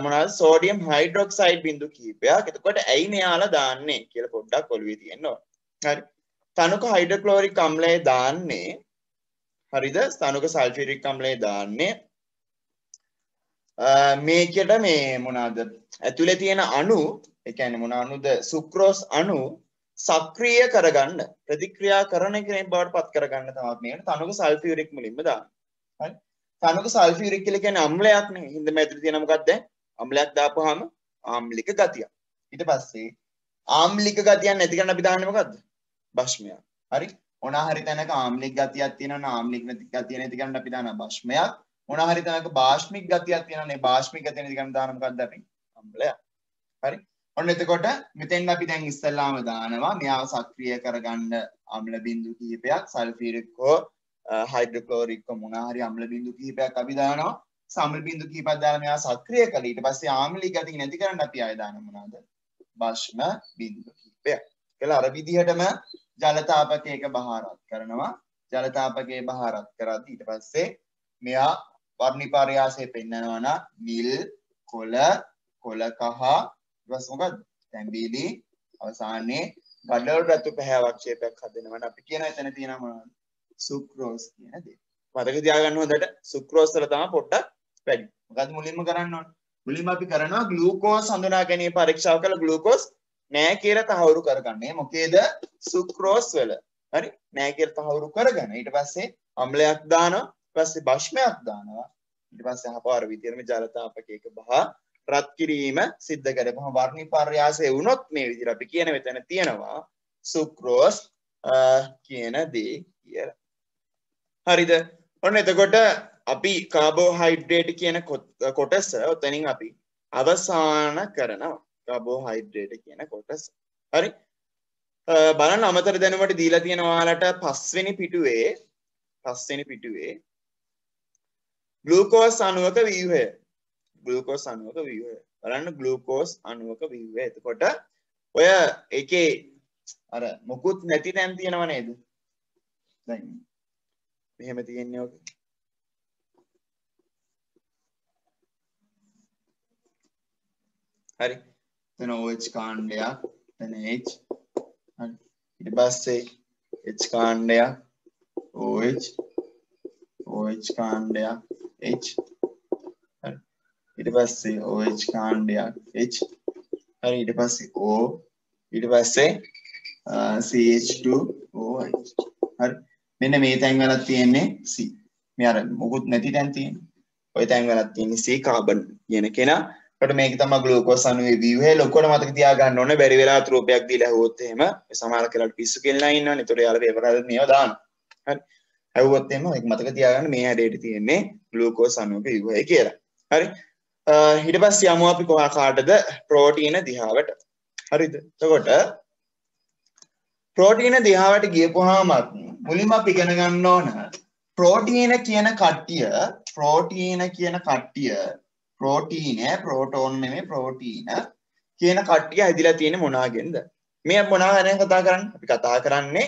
මොනවාද සෝඩියම් හයිඩ්‍රොක්සයිඩ් බිඳු කිහිපයක්. එතකොට ඇයි මෙයාලා දාන්නේ කියලා පොඩ්ඩක් ඔළුවේ තියෙනවා. හරි. තනුක හයිඩ්‍රොක්ලෝරික් අම්ලය දාන්නේ හරිද? තනුක සල්ෆියුරික් අම්ලය දාන්නේ මේකට මේ මොනවාද ඇතුලේ තියෙන අණු ඒ කියන්නේ මොන අණුද සුක්‍රෝස් අණු සක්‍රිය කරගන්න ප්‍රතික්‍රියා කරන කෙනෙක් බවට පත් කරගන්න තමයි මේකට තනුක සල්ෆියුරික් මුලින්ම දාන්නේ. හරි. තනුක සල්ෆියුරික් කියලා කියන්නේ අම්ලයක් නේ. හින්දා මේ ඇතුලේ තියෙන මොකක්ද? අම්ලයක් දාපුවාම ආම්ලික ගතිය. ඊට පස්සේ ආම්ලික ගතියක් නැති කරන්න අපි දාන්නේ මොකද්ද? භස්මයක්. හරි. මොනවා හරි තැනක ආම්ලික ගතියක් තියෙනවා ආම්ලික ගතිය නැති කරන්න අපි දානවා භස්මයක්. මොනවා හරි තැනක භාෂ්මික ගතියක් තියෙනවා නේ භාෂ්මික ගතිය නැති කරන්න දාන මොකද්ද අපි? අම්ලයක්. හරි. ඔන්න එතකොට මෙතෙන් අපි දැන් ඉස්සල්ලාම දානවා මෙයාව සක්‍රිය කරගන්න අම්ල බිඳු කිහිපයක් සල්ෆියුරික් හෝ හයිඩ්‍රොක්ලෝරික් මොනවා හරි අම්ල බිඳු කිහිපයක් අපි දානවා. සම්ල බිඳු කිහිපයක් දාලා මෙයා සක්‍රිය කළා. ඊට පස්සේ ආම්ලික ගතිය නැති කරන්න අපි ආය දානවා මොනවාද? භස්ම බිඳු කිහිපයක්. කියලා අර විදිහටම ජල තාපකයක බහරත් කරනවා. ජල තාපකයේ බහරත් කරද්දී ඊට පස්සේ මෙයා වර්ණ විපර්යාසය පෙන්වනවා නම් නිල් කොළ කහ ඊපස් මොකද්ද? තැඹිලි අවසානයේ ගඩොල් රතු පැහැවක් ෂේපයක් හදනවා. අපි කියන එතන තියෙනවා මොනවද? සුක්‍රෝස් කියන දේ. මතක තියාගන්න හොඳට සුක්‍රෝස් වල තමයි පොඩ්ඩක් වැඩි. මොකද්ද මුලින්ම කරන්න ඕනේ? මුලින්ම අපි කරනවා ග්ලූකෝස් හඳුනා ගැනීම පරීක්ෂාව කළ ග්ලූකෝස් නෑ කියලා තහවුරු කරගන්න. මොකේද? සුක්‍රෝස් වල. හරි? නෑ කියලා තහවුරු කරගෙන ඊට පස්සේ අම්ලයක් දානවා. ඊට පස්සේ භස්මයක් දානවා. ඊට පස්සේ අහපාර විදියටම ජල තාපකයක බහ රත් කිරීම සිද්ධ කරපුවම වර්ණ විපර්යාසය වුණොත් මේ විදිහට අපි කියන මෙතන තියෙනවා සුක්‍රෝස් කියන දේ කියලා. හරිද? ඔන්න එතකොට අපි කාබෝහයිඩ්‍රේට් කියන කොටස ඔතනින් අපි අවසන් කරනවා. කාබෝහයිඩ්‍රේට් කියන කොටස. හරි? බලන්න අමතර දැනුමට දීලා තියෙන ඔයාලට පස්වෙනි පිටුවේ ග්ලූකෝස් අණුවක ව්‍යුහය. ග්ලූකෝස් අණුවක ව්‍යුහය. බලන්න ග්ලූකෝස් අණුවක ව්‍යුහය. එතකොට ඔය එකේ අර මොකුත් නැති තැන් තියෙනව නේද? දැන් මෙහෙම තියෙන්නේ ඔක. හරි. එතන OH කාණ්ඩයක්, එතන H. හරි. ඊට පස්සේ H කාණ්ඩයක්, OH කාණ්ඩයක්, H. හරි. ඊට පස්සේ OH කාණ්ඩයක්, H. හරි. ඊට පස්සේ O. ඊට පස්සේ CH2OH. හරි. මෙන්න මේ තැන් වල තියෙන්නේ C. මේ අර මොකුත් නැති තැන් තියෙන්නේ. ඔය තැන් වල තියෙන්නේ C කාබන් කියන කෙනා. කොට මේක තමයි ග්ලූකෝස් අණුවේ ව්‍යුහය. ලොකුවට මතක තියාගන්න ඕනේ. බැරි වෙලාවත් රූපයක් දීලා හුවොත් එහෙම සමහර කෙනාට පිස්සු කෙල්ලලා ඉන්නවනේ. ඒතකොට යාළුවා පේපර් හදලා මේවා දානවා. හරි. හවුවොත් එහෙම ඒක මතක තියාගන්න මේ හැඩයට තියෙන්නේ ග්ලූකෝස් අණුවක ව්‍යුහය කියලා. හරි. ඊට පස්සේ යමු අපි කාටද ප්‍රෝටීන දිහාවට. හරිද? එතකොට ප්‍රෝටීන දිහාවට ගියපුවාම මුලින්ම අපි ඉගෙන ගන්න ඕන ප්‍රෝටීන කියන කට්ටිය ප්‍රෝටෝන් නෙමෙයි ප්‍රෝටීන කියන කට්ටිය හැදිලා තියෙන්නේ මොනවාගෙන්ද? මේ මොනවා ගැන කතා කරන්නේ? අපි කතා කරන්නේ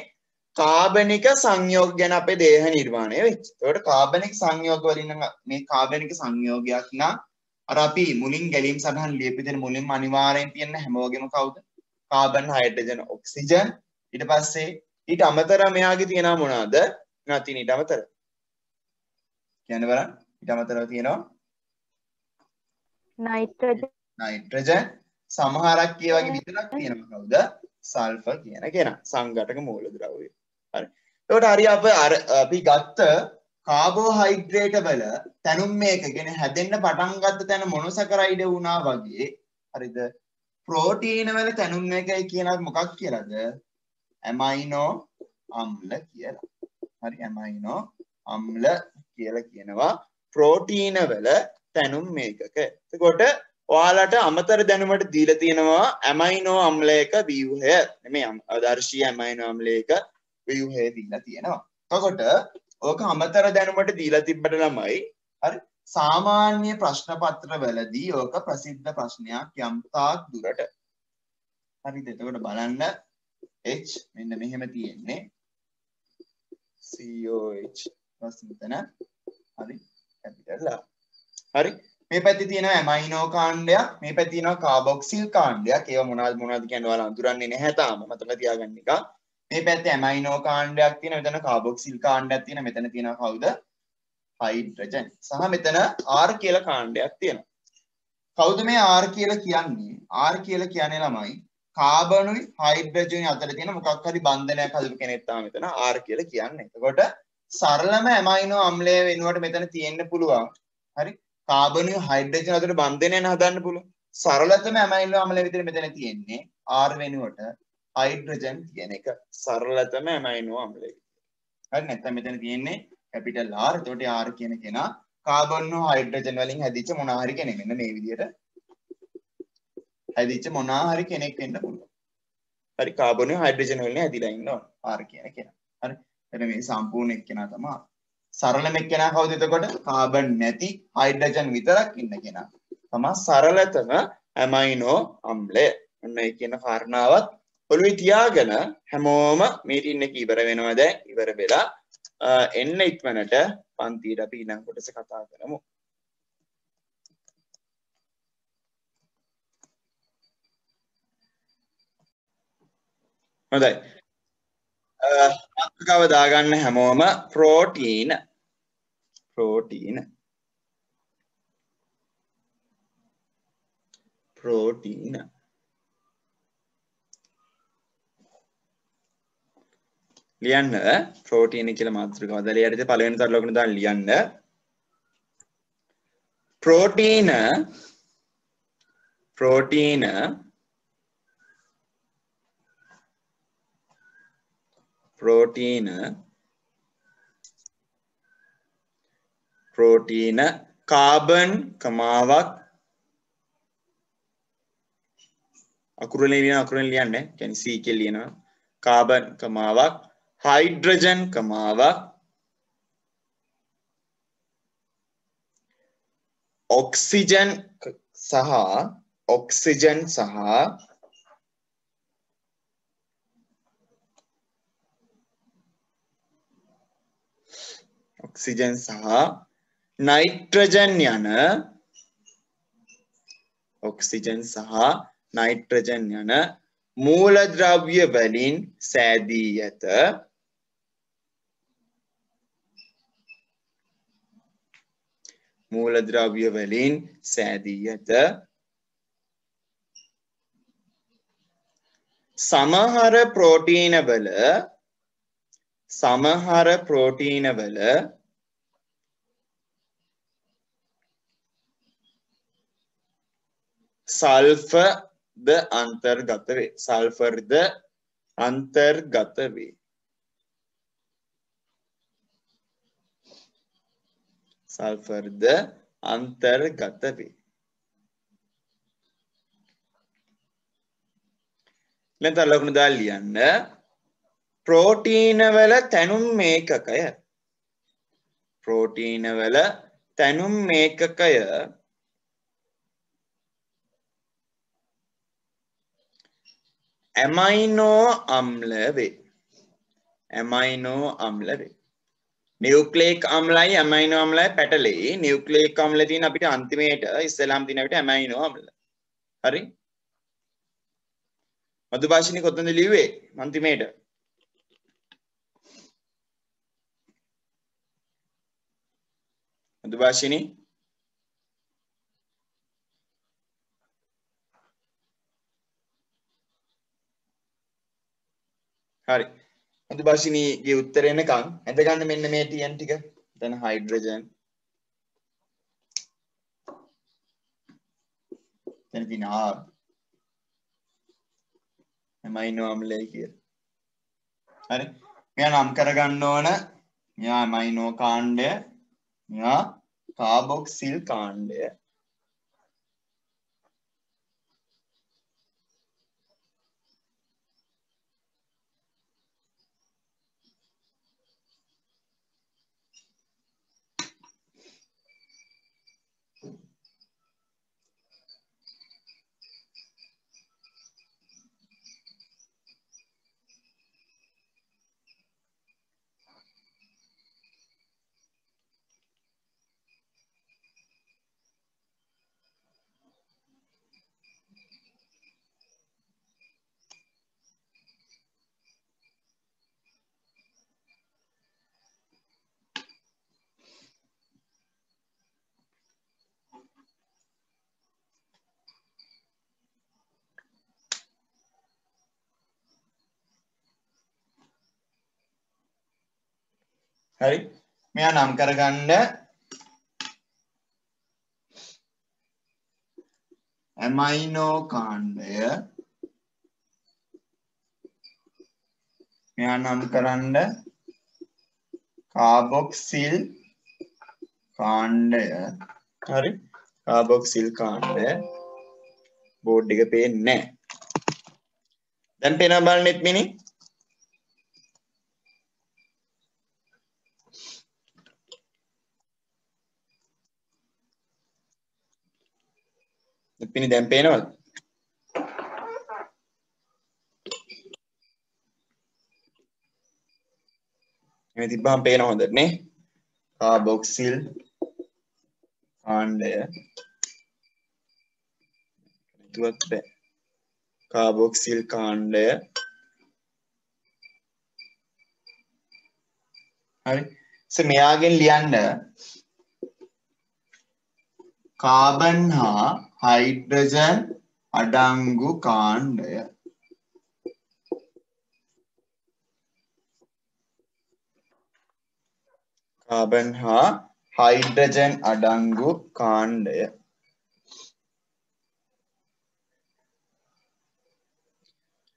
කාබනික සංයෝග ගැන අපේ දේහ නිර්මාණය වෙච්ච. ඒකට කාබනික සංයෝග වලින් මේ කාබනික සංයෝගයක් නම් අර අපි මුලින් ගැලීම් සටහන් ලියපු දෙන මුලින්ම අනිවාර්යෙන් තියෙන හැම වගේම කවුද? Carbon, hydrogen, oxygen. ඊට පස්සේ ඊට අමතරව මෙයාගේ තියෙනවා මොනවාද? නැතින ඊට අමතරව. කියන්න බලන්න. ඊට අමතරව තියෙනවා නයිට්‍රජන්. සමහරක් ඒ වගේ විතරක් තියෙනවා කවුද? සල්ෆර් කියන කෙනා. සංඝටක මූලද්‍රව්‍ය. හරි. ඒකට හරි අපි ගත්ත කාබෝහයිඩ්‍රේට වල තැනුම් මේකගෙන හැදෙන්න පටන් ගත්ත තැන මොනොසැකරයිඩ් වුණා වගේ. හරිද? ප්‍රෝටීන වල තැනුම් මේකයි කියනත් මොකක් කියලාද? ඇමයිනෝ අම්ල කියලා. හරි ඇමයිනෝ අම්ල කියලා කියනවා ප්‍රෝටීන වල තැනුම් මේකක. එතකොට ඔයාලට අමතර දැනුමට දීලා තියෙනවා ඇමයිනෝ අම්ලයක ව්‍යුහය. නෙමෙයි ආදර්ශීය ඇමයිනෝ අම්ලයක ව්‍යුහය දීලා තියෙනවා. එතකොට ඕක අමතර දැනුමට දීලා තිබ්බට ළමයි හරි සාමාන්‍ය ප්‍රශ්න පත්‍ර වලදී ඕක ප්‍රසිද්ධ ප්‍රශ්නයක් යම් තාක් දුරට. හරිද? එතකොට බලන්න H මෙන්න මෙහෙම තියෙන්නේ COH වස්තුතන හරි කැපිටල් R. හරි මේ පැත්තේ තියෙනවා ඇමයිනෝ කාණ්ඩයක් මේ පැත්තේ තියෙනවා කාබොක්සිල් කාණ්ඩයක්. ඒවා මොනවද කියන්නේ ඔයාලා අඳුරන්නේ නැහැ තාම. මතක තියාගන්න එක. මේ පැත්තේ ඇමයිනෝ කාණ්ඩයක් තියෙනවා. මෙතන කාබොක්සිල් කාණ්ඩයක් තියෙනවා. මෙතන තියෙනවා කවුද? හයිඩ්‍රජන්. සහ මෙතන R කියලා කාණ්ඩයක් තියෙනවා. කවුද මේ R කියලා කියන්නේ? R කියලා කියන්නේ ළමයි කාබනුයි හයිඩ්‍රජනුයි අතර තියෙන මොකක් හරි බන්ධනයක් හදපු කෙනෙක් තමයි මෙතන R කියලා කියන්නේ. එතකොට සරලම ඇමයිනෝ අම්ලය වෙනුවට මෙතන තියෙන්න පුළුවන්. හරි? කාබනුයි හයිඩ්‍රජන් අතර බන්ධනයක් හදන්න පුළුවන්. සරලතම ඇමයිනෝ අම්ලය විතර මෙතන තියෙන්නේ R වෙනුවට හයිඩ්‍රජන් කියන එක. සරලතම ඇමයිනෝ අම්ලය. හරි නැත්නම් මෙතන තියෙන්නේ කැපිටල් R. එතකොට R කියන කෙනා කාබන් හෝ හයිඩ්‍රජන් වලින් හැදිච්ච මොනවා හරි කෙනෙක්. මෙන්න මේ විදිහට හැදිච්ච මොනවා හරි කෙනෙක් වෙන්න පුළුවන්. හරි කාබන් හෝ හයිඩ්‍රජන් වලින් හැදිලා ඉන්නවා R කියන කෙනා. හරි. එතන මේ සම්පූර්ණ එක්කෙනා තමයි. සරලම එක්කෙනා කවුද එතකොට? කාබන් නැති හයිඩ්‍රජන් විතරක් ඉන්න කෙනා. තමයි සරලතම ඇමයිනෝ අම්ලය. ඔන්න ඒ කියන කාරණාවත් ඔළුවේ තියාගෙන හැමෝම මීටින් එක ඉවර වෙනවා දැන්. ඉවර වෙලා එන්න ඉක්මනට පන්තියට අපි ඊළඟ කොටස කතා කරමු. හොඳයි. මාතෘකාව දාගන්න හැමෝම ප්‍රෝටීන ලියන්න ප්‍රෝටීන කියලා මාතෘකාව දාලා ඊට පළවෙනි තර ලෝකෙන දාන්න ලියන්න ප්‍රෝටීන කාබන් කමාවක් අකුරෙන් ලියන්නේ කියන්නේ C කියලා ලියනවා කාබන් කමාවක් හයිඩ්‍රජන් කමාවක් ඔක්සිජන් සහ නයිට්‍රජන් යන මූලද්‍රව්‍ය වලින් සෑදී ඇත. සමහර ප්‍රෝටීනවල සල්ෆර්ද අන්තර්ගත වේ. නැත්නම් ලකුණු දාලා ලියන්න. ප්‍රෝටීනවල තැනුම් මේකකය ඇමයිනෝ අම්ල වේ. නියුක්ලියික් අම්ලයි ඇමයිනෝ අම්ලයි පැටලෙයි. නියුක්ලියික් අම්ල තියෙන අපිට අන්තිමේට ඉස්සෙල්ලාම තියෙන අපිට ඇමයිනෝ අම්ල. හරි? මధుභාෂිනී කොතනද ලිව්වේ? අන්තිමේට. මధుභාෂිනී හරි. මధుභාෂිනීගේ උත්තරේ එනකන් ඇඳගන්න මෙන්න මේ TN ටික. දැන් හයිඩ්‍රජන්. දැන් තියෙන R ඇමයිනෝ අම්ලයි කියලා. හරි. මෙයා නම් කරගන්න ඕන. මෙයා ඇමයිනෝ කාණ්ඩය. මෙයා කාබොක්සිල් කාණ්ඩය. හරි. මෙයා නම් කරගන්න ඇමයිනෝ කාණ්ඩය. මෙයා නම් කරන්න කාබොක්සිල් කාණ්ඩය. හරි. කාබොක්සිල් කාණ්ඩය. බෝඩ් එක පේන්නේ නැහැ. දැන් පේනවා බලන්නෙත් මිනි. පිනි දැන් පේනවද? මේ තිබ්බහම පේන හොඳට නේ. කාබොක්සිල් කාණ්ඩය. තුවත් බෑ. කාබොක්සිල් කාණ්ඩය. හරි. මෙයාගෙන් ලියන්න කාබන් හා හයිඩ්‍රජන් අඩංගු කාණ්ඩය. කාබන් හා හයිඩ්‍රජන් අඩංගු කාණ්ඩය.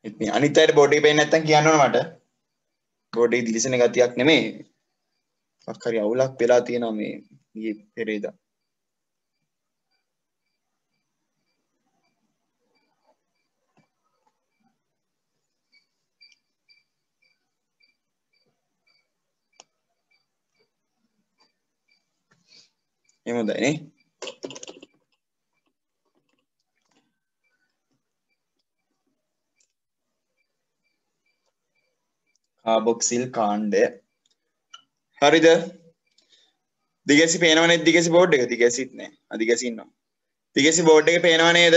ඉතින් අනිත් අයට බෝඩ් එක පේන්නේ නැත්තම් කියන්න ඕන මට. බෝඩ් එක දිලිසෙන ගතියක් නෙමෙයි. මොකක් හරි අවුලක් වෙලා තියෙනවා මේ ඊයේ පෙරේදා. එහෙම හොඳයි නේ. කාබොක්සිල් කාණ්ඩය. හරිද? දිගැසි පේනව නේද? දිගැසි බෝඩ් එක දිගැසිත් නෑ. අදිගැසි ඉන්නවා. දිගැසි බෝඩ් එක පේනව නේද?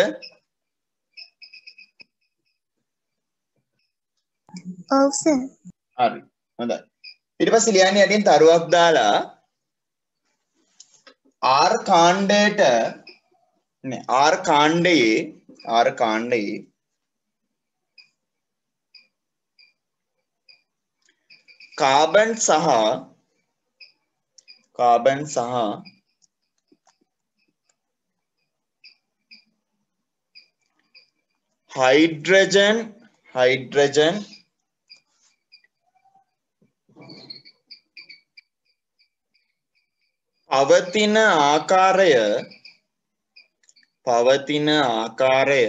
ඔව් සර්. හරි. හොඳයි. ඊට පස්සේ ලියන්නේ යටින් තරුවක් දාලා R කාණ්ඩයට නේ R කාණ්ඩයේ කාබන් සහ හයිඩ්‍රජන් පවතින ආකාරය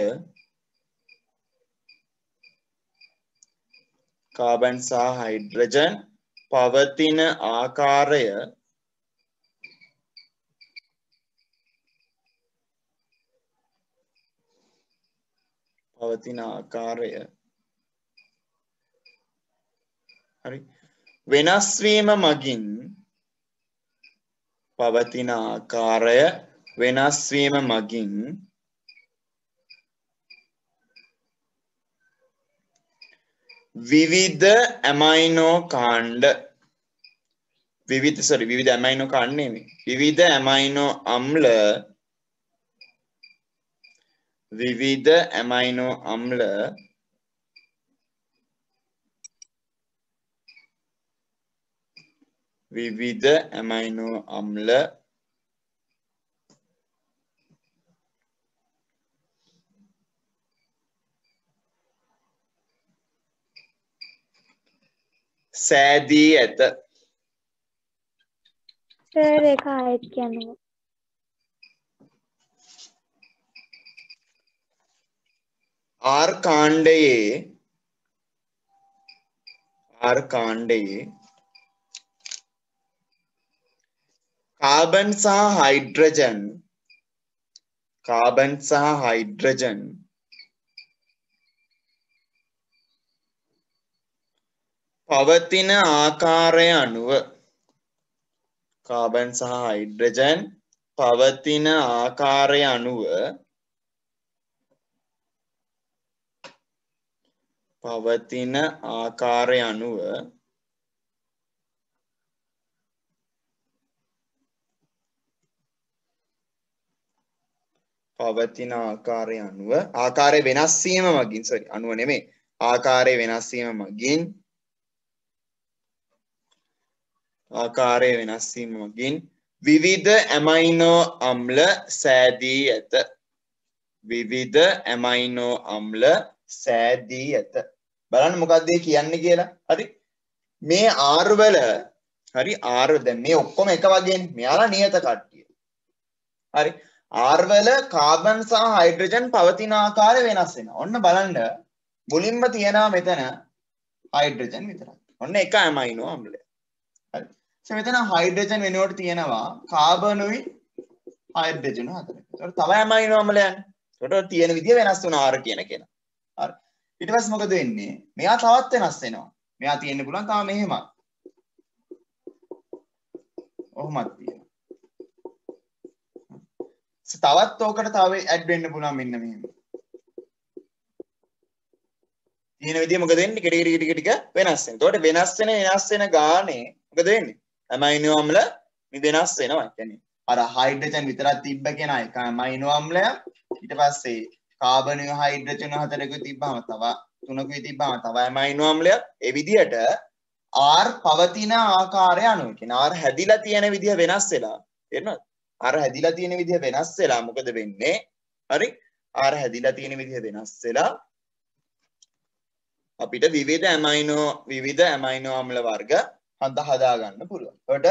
කාබන් සහ හයිඩ්‍රජන් පවතින ආකාරය හරි වෙනස් වීම මගින් පවතින ආකාරය වෙනස් වීම මගින් විවිධ ඇමයිනෝ කාණ්ඩ විවිධ ඇමයිනෝ කාණ්ඩ නෙමෙයි විවිධ ඇමයිනෝ අම්ල සෑදී ඇත. සර් ඒක ආයෙත් කියන්න. R කාණ්ඩයේ කාබන් සහ හයිඩ්‍රජන් පවතින ආකාරය අනුව ආකාරය වෙනස් වීම මගින් අණුව නෙමෙයි ආකාරය වෙනස් වීම මගින් විවිධ ඇමයිනෝ අම්ල සෑදී ඇත. බලන්න මොකක්ද ඒ කියන්නේ කියලා. හරි මේ R වල දැන් මේ ඔක්කොම එක වගේනේ. මෙයාලා නියත කට්ටිය. හරි R වල කාබන් සහ හයිඩ්‍රජන් පවතින ආකාරය වෙනස් වෙනවා. ඔන්න බලන්න මුලින්ම තියෙනවා මෙතන හයිඩ්‍රජන් විතරයි. ඔන්න එක ඇමයිනෝ අම්ලය. හරි. මෙතන හයිඩ්‍රජන් වෙනුවට තියෙනවා කාබනුයි හයිඩ්‍රජන් හතරක්. ඒකට තව ඇමයිනෝ අම්ලයන්. ඒකට තියෙන විදිය වෙනස් වෙනවා R කියන කෙනා. හරි. ඊට පස්සේ මොකද වෙන්නේ? මෙයා තවත් වෙනස් වෙනවා. මෙයා තියෙන්න පුළුවන් තාම මෙහෙම. ඔහොමත් තියෙනවා. තවත් ඕකට තව ඇඩ් වෙන්න පුළුවන් මෙන්න මෙහෙම. තියෙන විදිය මොකද වෙන්නේ? ටික වෙනස් වෙනවා. ඒකට වෙනස් වෙන ගානේ මොකද වෙන්නේ? ඇමයිනෝ අම්ල වෙනස් වෙනවා. කියන්නේ අර හයිඩ්‍රජන් විතරක් තිබ්බ කෙනා එක ඇමයිනෝ අම්ලයක්. ඊට පස්සේ කාබනුයි හයිඩ්‍රජන් හතරකුයි තිබ්බම තව තුනකුයි තිබ්බම තව ඇමයිනෝ අම්ලයක්. ඒ විදිහට R පවතින ආකාරය අනුව කියන්නේ R හැදිලා තියෙන විදිය වෙනස් වෙලා. තේරෙනවද? R හැදිලා තියෙන විදිය වෙනස් වෙලා මොකද වෙන්නේ? හරි? R හැදිලා තියෙන විදිය වෙනස් වෙලා අපිට විවිධ ඇමයිනෝ අම්ල වර්ග හදා ගන්න පුළුවන්. ඒකට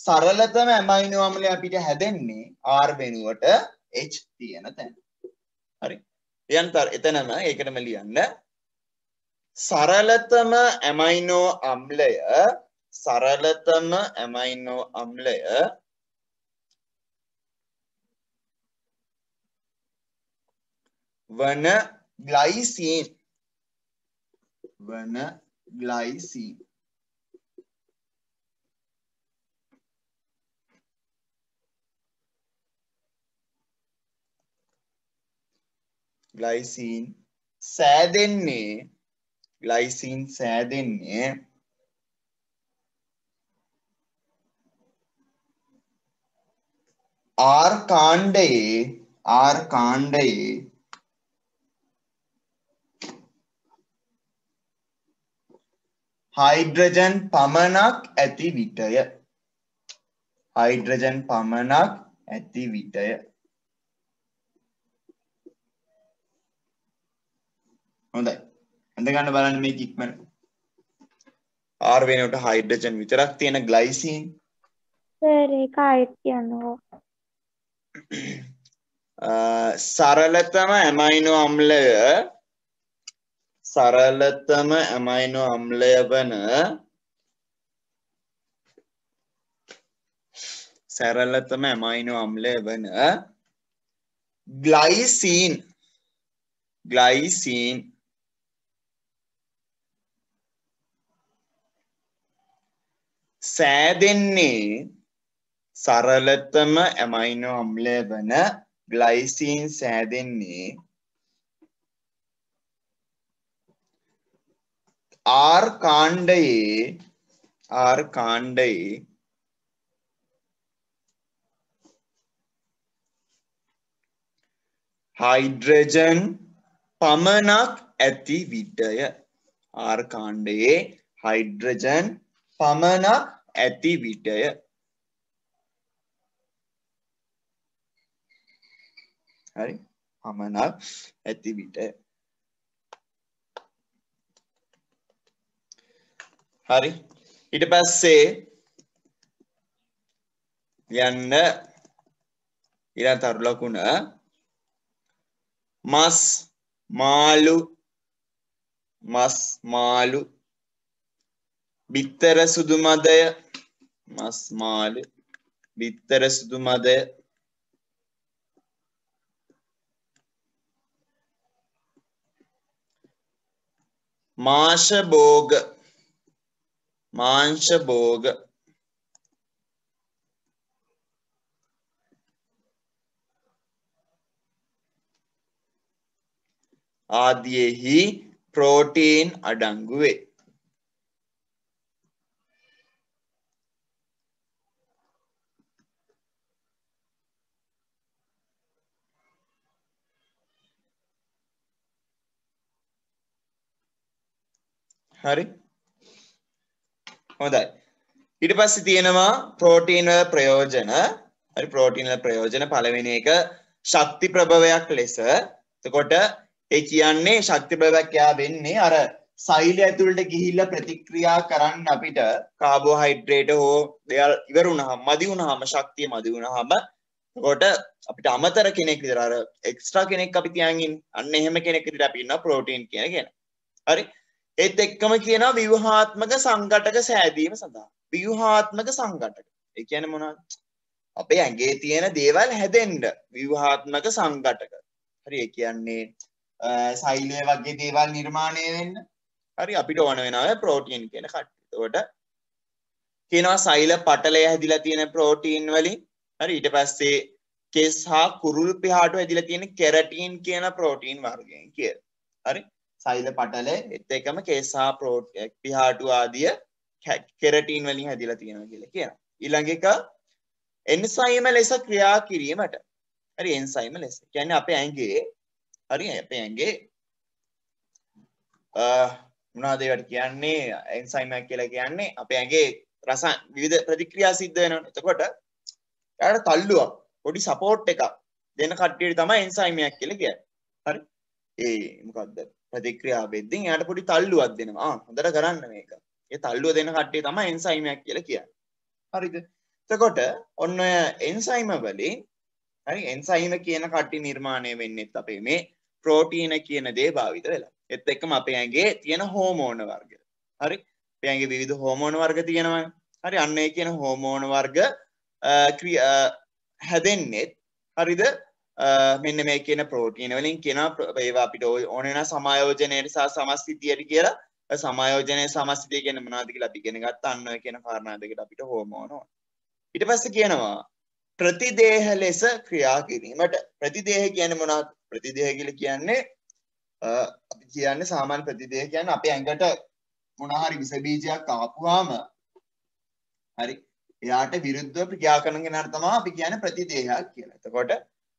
සරලතම ඇමයිනෝ අම්ලය අපිට හැදෙන්නේ R වෙනුවට H තියෙන තැන. හරි. එතනම ඒකටම ලියන්න. සරලතම ඇමයිනෝ අම්ලය වන ග්ලයිසීන් ග්ලයිසින් සෑදෙන්නේ R කාණ්ඩයේ හයිඩ්‍රජන් පමණක් ඇති විටය. හොඳයි. අඳ ගන්න බලන්න මේක ඉක්මනට. R වෙනුවට හයිඩ්‍රජන් විතරක් තියෙන ග්ලයිසින්. සර් ඒක ආයෙත් කියන්නකෝ. සරලතම ඇමයිනෝ අම්ලය වන ග්ලයිසින් සෑදෙන්නේ සරලතම ඇමයිනෝ අම්ලය වන ග්ලයිසින් සෑදෙන්නේ R කාණ්ඩයේ හයිඩ්‍රජන් පමණක් ඇති විටය. R කාණ්ඩයේ හයිඩ්‍රජන් පමණක් ඇති විටය. හරි, පමණක් ඇති විටය. හරි, ඊට පස්සේ යන්න ඊළඟ තරු ලකුණ මස් මාළු බිත්තර සුදු මදය මාංශ භෝග ආදියෙහි ප්‍රෝටීන් අඩංගු වේ. හරි, හොඳයි. ඊට පස්සේ තියෙනවා ප්‍රෝටීන් වල ප්‍රයෝජන. හරි, ප්‍රෝටීන් වල ප්‍රයෝජන පළවෙනි එක ශක්ති ප්‍රභවයක් ලෙස. එතකොට ඒ කියන්නේ ශක්ති ප්‍රභවයක් යා වෙන්නේ අර සෛලය ඇතුළට ගිහිල්ලා ප්‍රතික්‍රියා කරන්න අපිට කාබෝහයිඩ්‍රේට් හෝ දේවල් ඉවර වුණාම මදි වුණාම ශක්තිය මදි වුණාම එතකොට අපිට අමතර කෙනෙක් විතර අර එක්ස්ට්‍රා කෙනෙක් අපි තියන් ඉන්නේ. අන්න එහෙම කෙනෙක් විතර අපි ඉන්නවා ප්‍රෝටීන් කියන කෙනා. හරි, ඒත් එක්කම කියනවා ව්‍යුහාත්මක සංඝටක සෑදීම සඳහා. ව්‍යුහාත්මක සංඝටක. ඒ කියන්නේ මොනවද? අපේ ඇඟේ තියෙන දේවල් හැදෙන්න ව්‍යුහාත්මක සංඝටක. හරි, ඒ කියන්නේ සෛලය වගේ දේවල් නිර්මාණය වෙන්න. හරි, අපිට ඕන වෙනවා ප්‍රෝටීන් කියන කට්ටිය. එතකොට කියනවා සෛල පටලය හැදිලා තියෙන ප්‍රෝටීන් වලින්. හරි, ඊට පස්සේ කෙස් හා කුරුළු පිහාටු හැදිලා තියෙන කෙරටින් කියන ප්‍රෝටීන් වර්ගයෙන් කියලා. හරි, සෛල පටලය ඒත් එකම කෙස් හා පිහාටු ආදිය කෙරටින් වලින් හැදිලා තියෙනවා කියලා කියනවා. ඊළඟ එක එන්සයිම ලෙස ක්‍රියා කිරීමට. හරි, එන්සයිම ලෙස කියන්නේ අපේ ඇඟේ හරි අපේ ඇඟේ මොනවද ඒවට කියන්නේ එන්සයිම් කියලා කියන්නේ අපේ ඇඟේ විවිධ ප්‍රතික්‍රියා සිද්ධ වෙනවනේ. එතකොට යාට තල්ලුවක් පොඩි සපෝට් එකක් දෙන කට්ටියට තමයි එන්සයිම් එකක් කියලා කියන්නේ. හරි, ඒ මොකද්ද ප්‍රතික්‍රියා වෙද්දී යාට පොඩි තල්ලුවක් දෙනවා. හොඳට කරන්න මේක. ඒ තල්ලුව දෙන කට්ටිය තමයි එන්සයිම් එකක් කියලා කියන්නේ. හරිද? එතකොට ඔන්න ඔය එන්සයිම වලින් හරි එන්සයිම කියන කට්ටිය නිර්මාණය වෙන්නේ අපේ මේ ප්‍රෝටීන කියන දේ භාවිත වෙලා. ඒත් එක්කම අපේ ඇඟේ තියෙන හෝමෝන වර්ග. හරි, අපේ ඇඟේ විවිධ හෝමෝන වර්ග තියෙනවා. හරි, අන්න ඒ කියන හෝමෝන වර්ග හැදෙන්නේ හරිද මෙන්න මේ කියන ප්‍රෝටීන වලින් කියන ඒවා අපිට ඕන වෙන සමායෝජනයේ සහ සමස්ථිතියට කියලා. සමායෝජනයේ සමස්ථිතිය කියන්නේ මොනවද කියලා අපි ඉගෙන ගත්තා. අන්න ඔය කියන කාරණා දෙකට අපිට හෝමෝන ඕන. ඊට පස්සේ කියනවා ප්‍රතිදේහ ලෙස ක්‍රියා කිරීමට. ප්‍රතිදේහ කියන්නේ මොනවද? ප්‍රතිදේහ කියලා කියන්නේ අපි කියන්නේ සාමාන්‍ය ප්‍රතිදේහ කියන්නේ අපේ ඇඟට මොන හරි විස බීජයක් ආපුවාම හරි එයාට විරුද්ධව ක්‍රියා කරන කෙනාට තමයි අපි කියන්නේ ප්‍රතිදේහයක් කියලා. එතකොට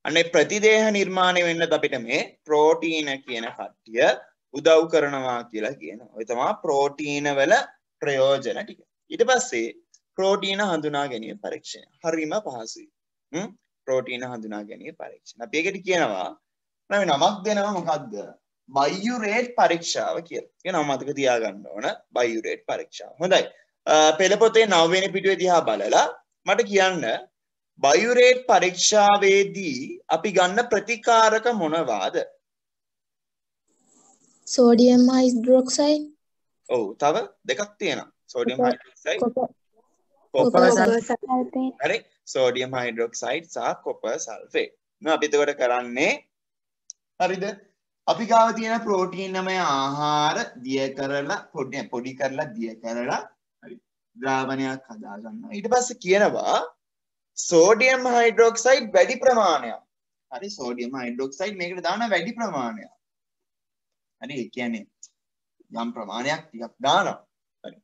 අනේ ප්‍රතිදේහ නිර්මාණය වෙන්නත් අපිට මේ ප්‍රෝටීන කියන කට්ටිය උදව් කරනවා කියලා කියනවා. ඔය තමයි ප්‍රෝටීන වල ප්‍රයෝජන ටික. ඊට පස්සේ ප්‍රෝටීන හඳුනා ගැනීම පරීක්ෂණය. හරිම පහසුයි. ප්‍රෝටීන හඳුනා ගැනීම පරීක්ෂණ. අපි ඒකට කියනවා නමක් දෙනවා මොකද්ද? බයුරේට් පරීක්ෂාව කියලා. ඒක නම මතක තියාගන්න ඕන. බයුරේට් පරීක්ෂාව. හොඳයි. පෙළ පොතේ 9 වෙනි පිටුවේ දිහා බලලා මට කියන්න බයුරේට් පරීක්ෂාවේදී අපි ගන්න ප්‍රතිකාරක මොනවාද? sodium hydroxide ඔව් තව දෙකක් තියෙනවා. sodium hydroxide copper sulfate. හරි sodium hydroxide සහ copper sulfate. නෝ අපි එතකොට කරන්නේ හරිද? අපි ගාව තියෙන ප්‍රෝටීන්නමය ආහාර දිය කරලා පොඩි කරලා දිය කරලා හරි ද්‍රාවණයක් හදා ගන්නවා. ඊට පස්සේ කියනවා sodium hydroxide වැඩි ප්‍රමාණයක්. හරි sodium hydroxide මේකට දාන වැඩි ප්‍රමාණයක්. හරි ඒ කියන්නේ යම් ප්‍රමාණයක් ටිකක් දානවා. හරි.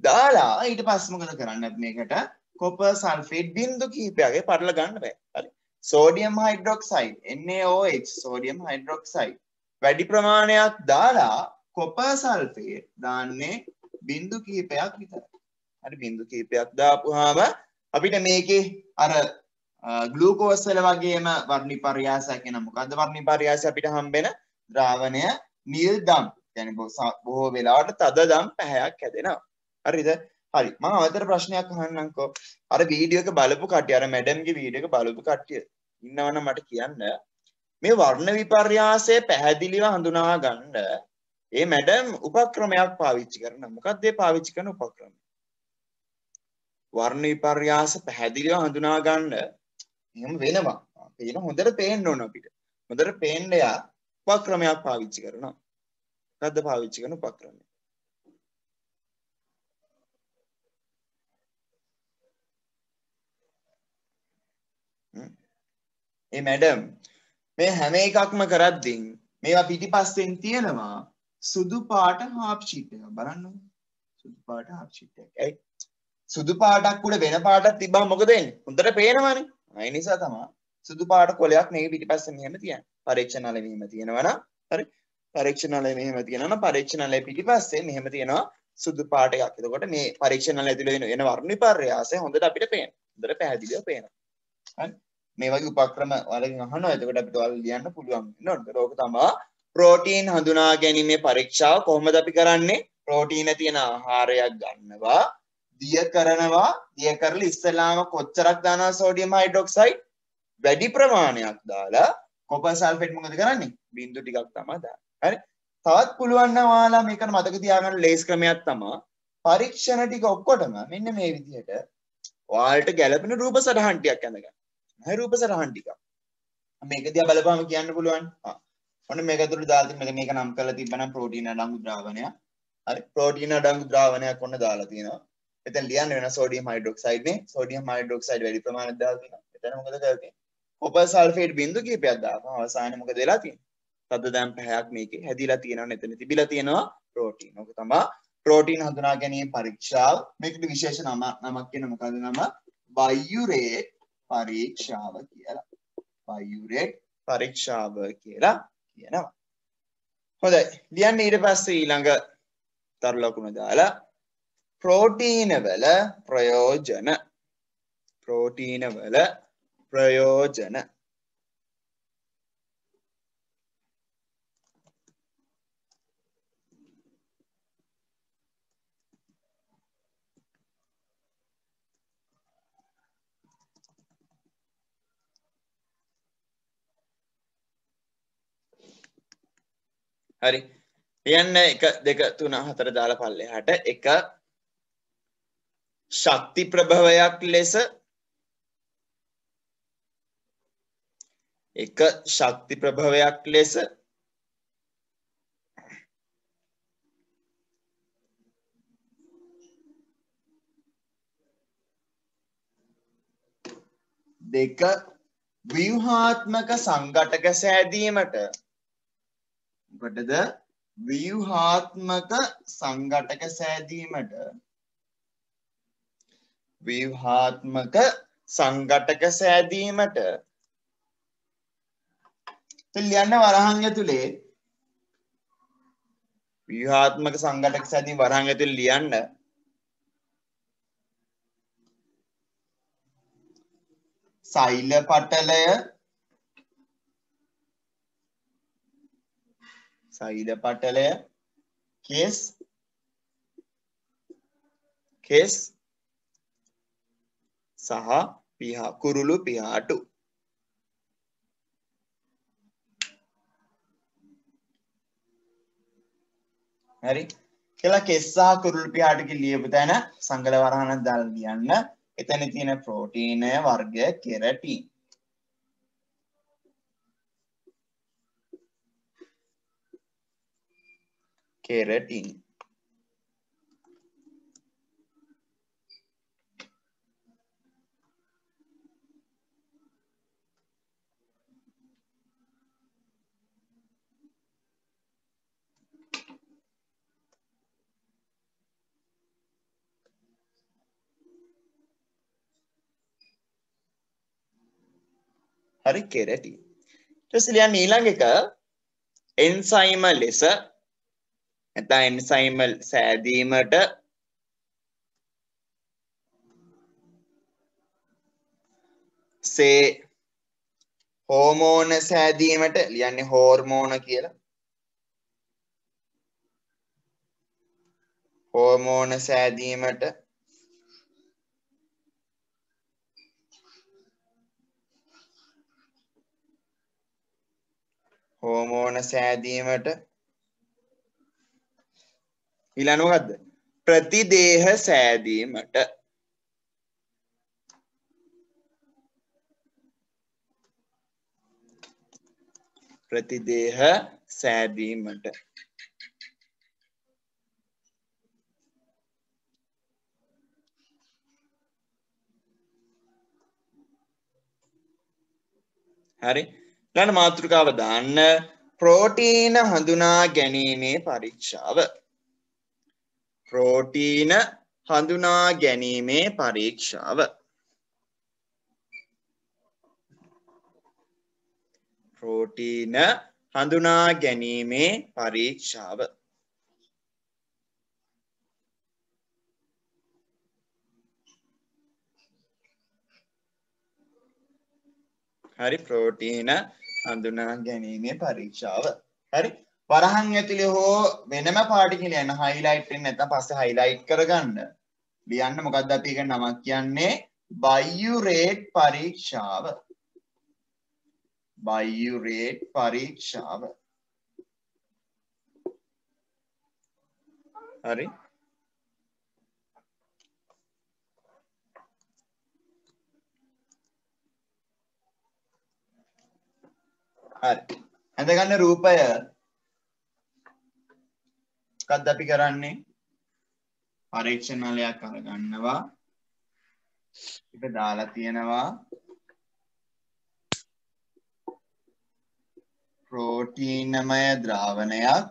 දාලා ඊට පස්සේ මොකද කරන්නේ මේකට copper sulfate බින්දු කිහිපයක පටල ගන්න බෑ. හරි. sodium hydroxide NaOH sodium hydroxide වැඩි ප්‍රමාණයක් දාලා copper sulfate දාන්නේ බින්දු කිහිපයක් විතරයි. හරි බින්දු කිහිපයක් දාපුවාම අපිට මේකේ අර ග්ලූකෝස් වල වගේම වර්ණිපර්යාසයක් එන මොකද්ද වර්ණිපර්යාසය අපිට හම්බෙන ද්‍රාවණය නිල් දම් කියන්නේ බොහෝ වෙලාවට තද දම් පැහැයක් හැදෙනවා. හරිද? හරි. මම අවතර ප්‍රශ්නයක් අහන්නම්කෝ. අර වීඩියෝ එක බලපු කට්ටිය අර මැඩම්ගේ වීඩියෝ එක බලපු කට්ටිය ඉන්නවනම් මට කියන්න මේ වර්ණ විපර්යාසය පැහැදිලිව හඳුනා ගන්න ඒ මැඩම් උපක්‍රමයක් පාවිච්චි කරනවා. මොකක්ද ඒ පාවිච්චි කරන උපක්‍රමය? වර්ණ විපර්යාස පැහැදිලිව හඳුනා ගන්න එහෙම වෙනවා. පේන හොඳට පේන්න ඕන අපිට. හොඳට පේන්න යා උපක්‍රමයක් පාවිච්චි කරනවා. මොකද්ද පාවිච්චි කරන උපක්‍රමය? ඒ මැඩම් මේ හැම එකක්ම කරද්දී මේවා පිටිපස්සෙන් තියෙනවා සුදු පාට හාෆ් ෂීට් එකක් බලන්න. සුදු පාට හාෆ් ෂීට් එකක්. ඇයි? සුදු පාටක් උඩ වෙන පාටක් තිබ්බම මොකද වෙන්නේ? හොඳට පේනවනේ. ඒ නිසා තමයි සුදු පාට කොලයක් මේක පිටිපස්සෙන් මෙහෙම තියන්නේ. පරීක්ෂණාලේ මෙහෙම තියෙනවා නම් හරි. පරීක්ෂණාලේ මෙහෙම තියෙනවා නම් පරීක්ෂණාලේ පිටිපස්සේ මෙහෙම තියෙනවා සුදු පාට එකක්. එතකොට මේ පරීක්ෂණාලේ ඇතුලේ එන වර්ණ විපර්යාසය හොඳට අපිට පේනවා. හොඳට පැහැදිලිව පේනවා. හරි. මේ වගේ උපක්‍රම වලින් අහනවා. එතකොට අපිට ඔයාලා ලියන්න පුළුවන් වෙනවා. ඒක තමයි ප්‍රෝටීන් හඳුනා ගැනීමේ පරීක්ෂාව කොහොමද අපි කරන්නේ? ප්‍රෝටීන තියෙන ආහාරයක් ගන්නවා, දිය කරනවා, දිය කරලා ඉස්සලාම කොච්චරක් දානවා සෝඩියම් හයිඩ්‍රොක්සයිඩ් වැඩි ප්‍රමාණයක් දාලා කොපර් සල්ෆේට් මොකද කරන්නේ? බින්දු ටිකක් තමයි දාන්නේ. හරි? තවත් පුළුවන් නම් ඔයාලා මේකට මතක තියාගන්න ලේස් ක්‍රමයක් තමයි පරීක්ෂණ ටික ඔක්කොටම මෙන්න මේ විදිහට ඔයාලට ගැළපෙන රූප සටහන් ටිකක් අඳගන්න. හරි රූප සටහන් ටික. මේක දිහා බලපුවම කියන්න පුළුවන්. ඔන්න මේක ඇතුළේ දාලා තිබ්බ මේක නම් කරලා තිබ්බනම් ප්‍රෝටීන අඩංගු ද්‍රාවණයක්. හරි ප්‍රෝටීන අඩංගු ද්‍රාවණයක් ඔන්න දාලා තියෙනවා. එතන ලියන්න වෙන සෝඩියම් හයිඩ්‍රොක්සයිඩ් නේ. සෝඩියම් හයිඩ්‍රොක්සයිඩ් වැඩි ප්‍රමාණයක් දාලා තියෙනවා. එතන මොකද කරන්නේ? කොපර් සල්ෆේට් බින්දු කිහිපයක් දාපුවා. අවසානයේ මොකද වෙලා තියෙන්නේ? තද දැන් පැහැයක් මේකේ හැදිලා තියෙනවා. එතන තිබිලා තියෙනවා ප්‍රෝටීන්. ඔක තමයි ප්‍රෝටීන් හඳුනා ගැනීම පරීක්ෂාව. මේකට විශේෂ නමක් කියන මොකද නම? බයුරේට් පරීක්ෂාව කියලා. බයුරේට් පරීක්ෂාව කියලා කියනවා. හොඳයි. ලියන්න ඊට පස්සේ ඊළඟ තරු ලකුණ දාලා ප්‍රෝටීන වල ප්‍රයෝජන. ප්‍රෝටීන වල ප්‍රයෝජන. හරි. ලියන්න 1 2 3 4 දාලා පල්ලෙහාට එක ශක්ති ප්‍රභවයක් ලෙස එක ශක්ති ප්‍රභවයක් ලෙස දෙක ව්‍යුහාත්මක සංඝටක සෑදීමට මොකටද ව්‍යුහාත්මක සංඝටක සෑදීමට ව්‍යුහාත්මක සංඝටක සෑදීමට ලියන්න වරහන් ඇතුලේ ව්‍යුහාත්මක සංඝටක සෑදීම වරහන් ඇතුලේ ලියන්න සෛල පටලය කෙස් සහ කුරුළු පිහාටු හරි කියලා කෙස් සහ කුරුළු පිහාටු කියලා ලියපු තැන සංගල වරහනක් දාලා ලියන්න එතන තියෙන ප්‍රෝටීන වර්ග කෙරටින් හරි කෙරටි ඊට පස්සේ ලියන්න ඊළඟ එක එන්සයිම ලෙස නැත්නම් එන්සයිම සෑදීමට හෝමෝන සෑදීමට ලියන්නේ හෝර්මෝන කියලා හෝමෝන සෑදීමට ඊළඟ මොකද්ද ප්‍රතිදේහ සෑදීමට හරි ඊළඟ මාතෘකාව දාන්න ප්‍රෝටීන හඳුනා ගැනීමේ පරීක්ෂාව ප්‍රෝටීන හඳුනා ගැනීමේ පරීක්ෂාව හරි ප්‍රෝටීන හඳුනා ගැනීමේ පරීක්ෂාව හරි වරහන් ඇතුලේ හෝ වෙනම පාටකින් ලියන්න highlight වෙන්නේ නැත්නම් පස්සේ highlight කරගන්න ලියන්න මොකක්ද අපි එක නමක් කියන්නේ බයුරේට් පරීක්ෂාව හරි ඇඳගන්න රූපය මොකක්ද අපි කරන්නේ පරීක්ෂණාලයක් අරගන්නවා ඒක දාලා තියෙනවා ප්‍රෝටීනමය ද්‍රාවණයක්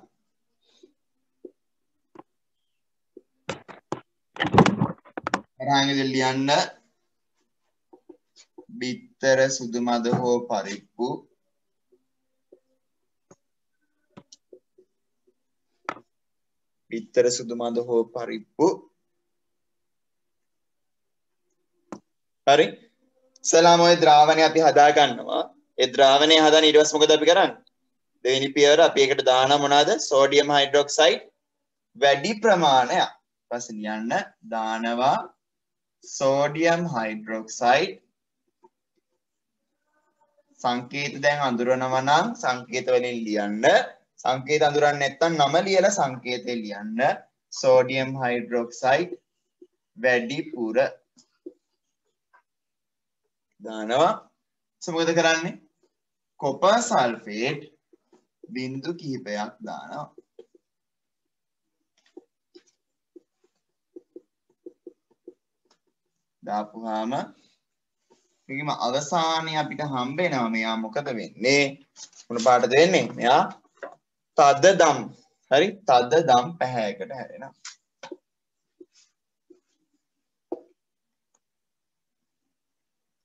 වරහන් ලියන්න බිත්තර සුදු මද හෝ පරිප්පු හරි ඉස්සලාම ඔය ද්‍රාවණය අපි හදා ගන්නවා ඒ ද්‍රාවණය හදාන ඊට පස්සේ මොකද අපි කරන්නේ දෙවෙනි පියවර අපි ඒකට දානවා මොනවාද සෝඩියම් හයිඩ්‍රොක්සයිඩ් වැඩි ප්‍රමාණයක් ඊපස්සේ ලියන්න දානවා සෝඩියම් හයිඩ්‍රොක්සයිඩ් සංකේත දැන් අඳුරනවා නම් සංකේත වලින් ලියන්න සංකේත අඳුරන්නේ නැත්නම් නම ලියලා සංකේතේ ලියන්න සෝඩියම් හයිඩ්‍රොක්සයිඩ් වැඩිපුර දානවා මොකද කරන්නේ කොපර් සල්ෆේට් බිංදු කිහිපයක් දානවා දාපුවාම මේකම අවසානයේ අපිට හම්බ වෙනවා මෙයා මොකද වෙන්නේ? මොන පාටද වෙන්නේ? මෙයා තද දම්. හරි? තද දම් පැහැයකට හැරෙනවා.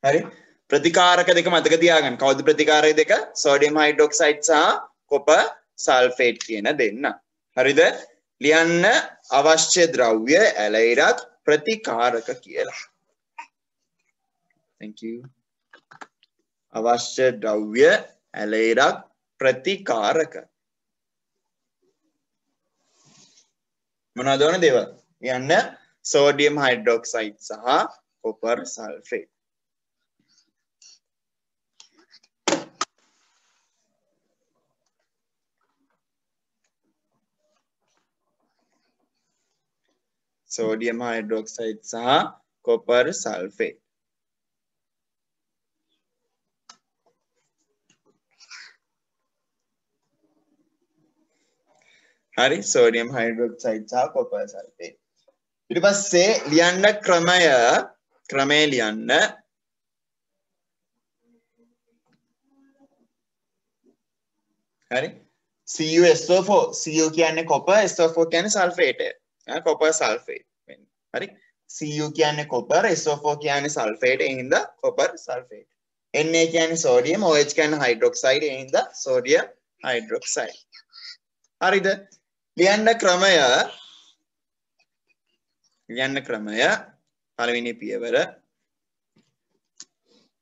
හරි? ප්‍රතිකාරක දෙක මතක තියාගන්න. කවුද ප්‍රතිකාරක දෙක? සෝඩියම් හයිඩ්‍රොක්සයිඩ් සහ කොපර් සල්ෆේට් කියන දෙන්න. හරිද? ලියන්න අවශ්‍ය ද්‍රව්‍ය ඇලයිරක් ප්‍රතිකාරක කියලා. Thank you. අවශ්‍ය ද්‍රව්‍ය ඇලයිරක් ප්‍රතිකාරක. මොනවද ඕන දේවල්? ලියන්න සෝඩියම් හයිඩ්‍රොක්සයිඩ් සහ කොපර් සල්ෆේට්. sodium hydroxide සහ copper sulfate. හරි sodium hydroxide සහ copper sulfate. ඊට පස්සේ ලියන්න ක්‍රමය ලියන්න හරි CuSO4 Cu කියන්නේ copper SO4 කියන්නේ sulfate. copper sulfate හරි Cu කියන්නේ copper SO4 කියන්නේ sulfate ඒ හින්දා copper sulfate Na කියන්නේ sodium OH කියන්නේ hydroxide ඒ හින්දා sodium hydroxide හරිද ලියන්න ක්‍රමය පළවෙනි පියවර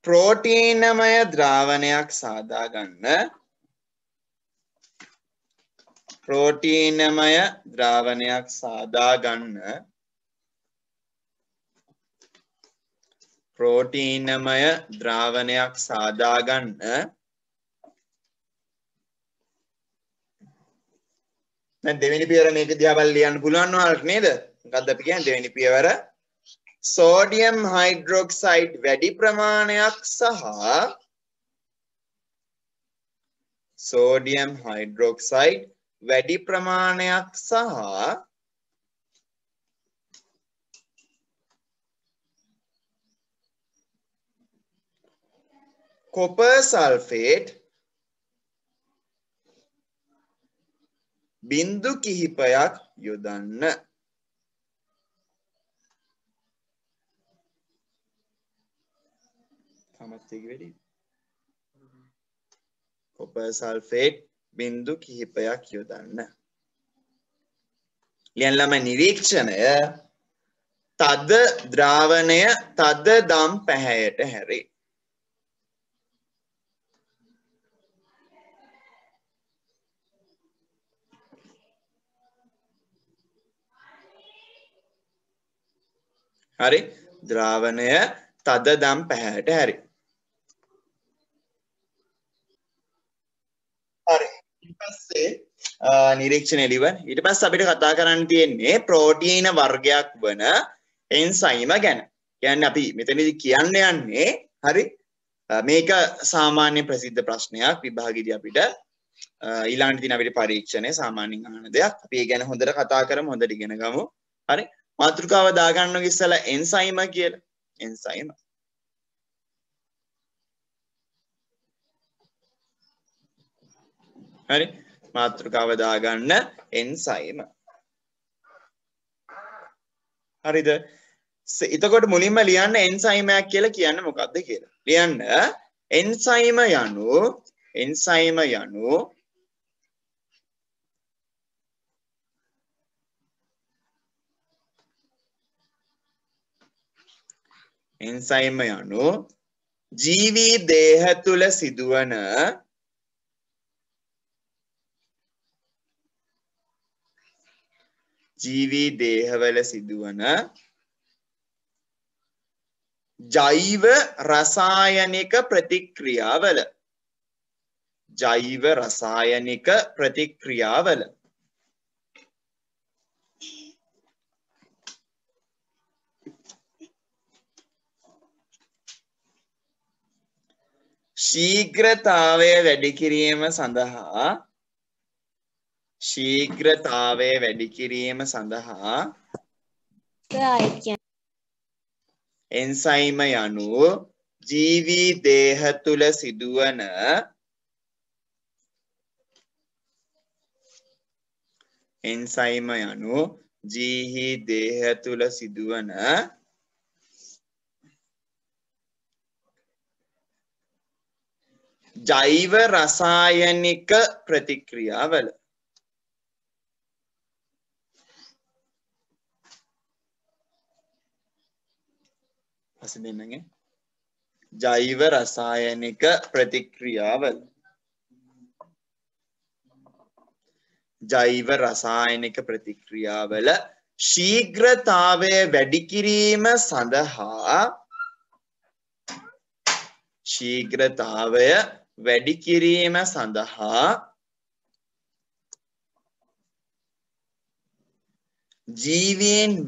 ප්‍රෝටීනමය ද්‍රාවණයක් සාදා ගන්න ප්‍රෝටීනමය ද්‍රාවණයක් සාදා ගන්න දැන් දෙවෙනි පියවර මේක දිහා බලලා ලියන්න පුළුවන් වුණාට නේද මොකක්ද අපි කියන්නේ දෙවෙනි පියවර සෝඩියම් හයිඩ්‍රොක්සයිඩ් වැඩි ප්‍රමාණයක් සහ sodium hydroxide වැඩි ප්‍රමාණයක් සහ copper sulfate බිංදු කිහිපයක් යොදන්න copper sulfate බිංදු කිහිපයක් යොදන්න ලියන්න ළමයි නිරීක්ෂණය තද ද්‍රාවණය තද දම් පැහැයට හැරේ හරි ද්‍රාවණය තද දම් පැහැයට හැරේ හරි ඊට පස්සේ නිරීක්ෂණය ලියන්න ඊට පස්සේ අපිට කතා කරන්න තියෙන්නේ ප්‍රෝටීන වර්ගයක් වන එන්සයිම ගැන. කියන්නේ අපි මෙතනදී කියන්න යන්නේ හරි මේක සාමාන්‍ය ප්‍රසිද්ධ ප්‍රශ්නයක් විභාගයේදී අපිට ඊළඟට දින අපිට පරීක්ෂණය සාමාන්‍යයෙන් අහන දෙයක්. අපි ඒ ගැන හොඳට කතා කරමු හොඳට ඉගෙන ගමු. හරි මාතෘකාව දාගන්නකො ඉස්සලා එන්සයිම කියලා. එන්සයිම හරි මාතෘකාව දාගන්න එන්සයිම හරිද එතකොට මුලින්ම ලියන්න එන්සයිමයක් කියලා කියන්නේ මොකක්ද කියලා ලියන්න එන්සයිම යනු ජීවී දේහ තුල සිදුවන ජීවී දේහවල සිදුවන ජෛව රසායනික ප්‍රතික්‍රියාවල ශීඝ්‍රතාවය වැඩි කිරීම සඳහා එන්සයිම යනු ජීවී දේහ තුල සිදුවන එන්සයිම යනු ජීවී දේහ තුල සිදුවන ජෛව රසායනික ප්‍රතික්‍රියාවල අසදෙන්නගේ ජෛව රසායනික ප්‍රතික්‍රියාවල ජෛව රසායනික ප්‍රතික්‍රියාවල ශීඝ්‍රතාවය වැඩි කිරීම සඳහා ශීඝ්‍රතාවය වැඩි කිරීම සඳහා ජීවීන්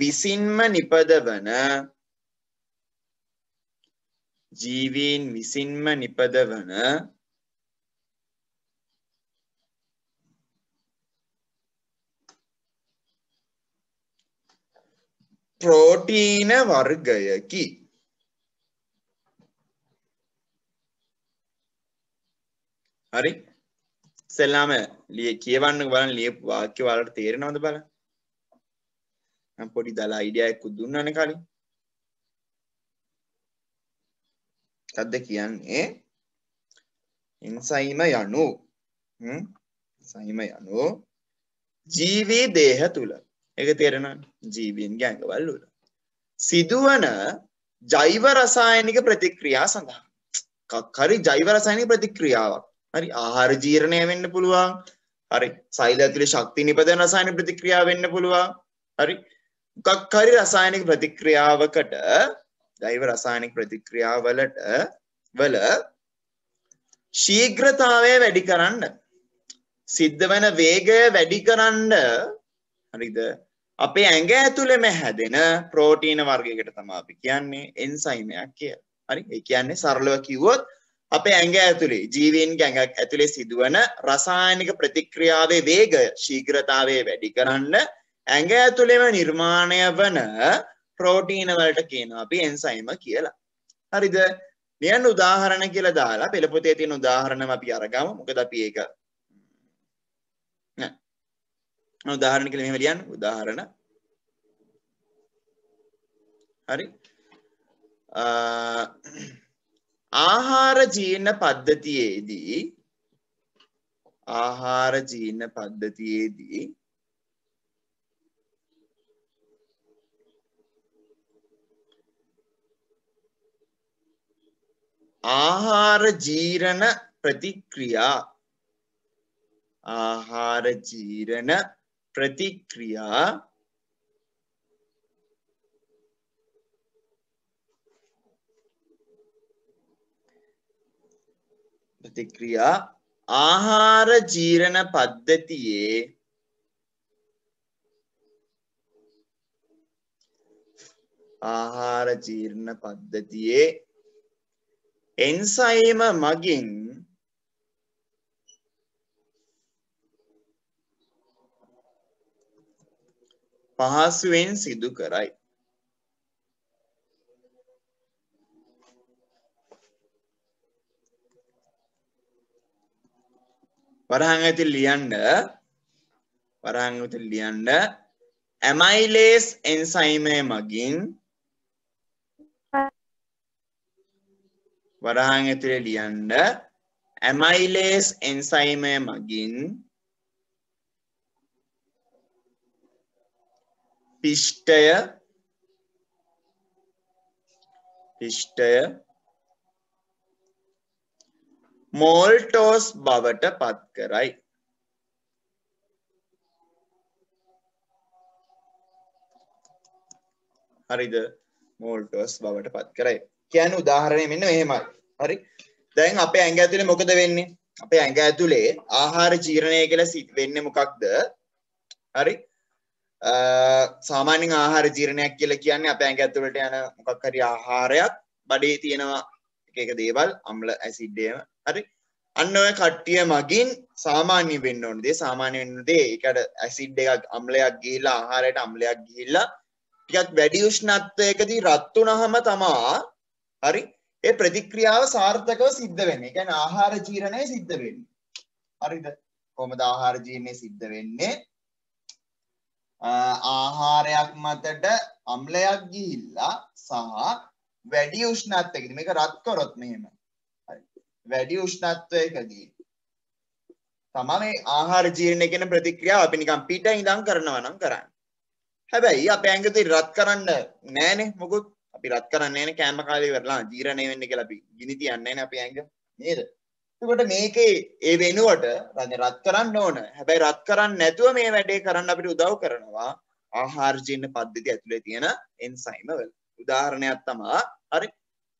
විසින්ම නිපදවන ප්‍රෝටීන වර්ගයකි. හරි ඉස්සෙල්ලාම කියවන්න බලන්න ලියපු වාක්‍ය වලට තේරෙනවද බලන්න. මම පොඩි දාලා අයිඩියා එකක් දුන්නානේ කලින්. මොකද්ද කියන්නේ? එන්සයිම යනු එන්සයිම යනු ජීවී දේහ තුල ඒක තේරෙනවද? ජීවීන්ගේ ඇඟවල වල සිදුවන ජෛව රසායනික ප්‍රතික්‍රියා සඳහා කක්කරි ජෛව රසායනික ප්‍රතික්‍රියාවක්. හරි ආහාර ජීර්ණය වෙන්න පුළුවන්. හරි සෛල ඇතුලේ ශක්තිය නිපදවන රසායනික ප්‍රතික්‍රියාව වෙන්න පුළුවන්. හරි මොකක් හරි රසායනික ප්‍රතික්‍රියාවකට ජෛව රසායනික ප්‍රතික්‍රියාවලට වල ශීඝ්‍රතාවය වැඩි කරන්න සිද්ධ වෙන වේගය වැඩි කරන්න හරිද අපේ ඇඟ ඇතුළෙම හැදෙන ප්‍රෝටීන වර්ගයකට තමයි අපි කියන්නේ එන්සයිමයක් කියලා. හරි ඒ කියන්නේ සරලව කිව්වොත් අපේ ඇඟ ඇතුලේ ජීවීන්ගේ ඇඟ ඇතුලේ සිදුවන රසායනික ප්‍රතික්‍රියාවේ වේගය ශීඝ්‍රතාවය වැඩි කරන්න ඇඟ ඇතුලේම නිර්මාණය වන ප්‍රෝටීන වලට කියනවා අපි එන්සයිම කියලා. හරිද? ලියන්න උදාහරණ කියලා දාලා පෙළ පොතේ තියෙන උදාහරණම අපි අරගමු. මොකද අපි ඒක නෑ උදාහරණ කියලා මෙහෙම ලියන්න. උදාහරණ හරි ආහාර ජීර්ණ පද්ධතියේදී ආහාර ජීර්ණ ප්‍රතික්‍රියා ආහාර ජීර්ණ පද්ධතියේ එන්සයිම මගින් පහසුවෙන් සිදු කරයි. වරහන් ඇතුළේ ලියන්න ඇමයිලේස් එන්සයිමය මගින් වරහන් ඇතුළේ ලියන්න ඇමයිලේස් එන්සයිමය මගින් පිෂ්ඨය මෝල්ටෝස් බවට පත් කරයි. හරිද? මෝල්ටෝස් බවට පත් කරයි. කියන්නේ උදාහරණය මෙන්න මෙහෙමයි. හරි? දැන් අපේ ඇඟ ඇතුලේ මොකද වෙන්නේ? අපේ ඇඟ ඇතුලේ ආහාර ජීර්ණය කියලා වෙන්නේ මොකක්ද? හරි? සාමාන්‍යයෙන් ආහාර ජීර්ණයක් කියලා කියන්නේ අපේ ඇඟ ඇතුලට යන මොකක් හරි ආහාරයක් බඩේ තියෙනවා එක දේවල් අම්ල ඇසිඩ් ඒවා. හරි? අන්න ඔය කට්ටිය මගින් සාමාන්‍ය වෙන්න ඕන දේ ඒකට ඇසිඩ් එකක් අම්ලයක් ගිහිල්ලා ආහාරයට අම්ලයක් ගිහිල්ලා ටිකක් වැඩි උෂ්ණත්වයකදී රත් වුනහම තමා හරි ඒ ප්‍රතික්‍රියාව සාර්ථකව සිද්ධ වෙන්නේ. ඒ කියන්නේ ආහාර ජීර්ණය සිද්ධ වෙන්නේ. හරිද? කොහොමද ආහාර ජීර්ණය සිද්ධ වෙන්නේ? ආහාරයක් මතට අම්ලයක් ගිහිල්ලා සහ වැඩි උෂ්ණත්වයකදී මේක රත් කරොත් මෙහෙම. හරි. වැඩි උෂ්ණත්වයකදී තමයි මේ ආහාර ජීර්ණය කියන ප්‍රතික්‍රියාව අපි නිකන් පිට ඉඳන් කරනවා නම් කරන්නේ. හැබැයි අපේ ඇඟ තුල රත් කරන්න නෑනේ මොකුත්. අපි රත් කරන්නේ නෑනේ කෑම කාලේ ඉවරලා ජීර්ණය වෙන්නේ කියලා අපි ගිනි තියන්නේ නෑනේ අපේ ඇඟ. නේද? එතකොට මේකේ ඒ වෙනුවට රත් කරන්න ඕන. හැබැයි රත් කරන්නේ නැතුව මේ වැඩේ කරන්න අපිට උදව් කරනවා ආහාර ජීර්ණ පද්ධතිය ඇතුලේ තියෙන එන්සයිම වල. උදාහරණයක් තමයි හරි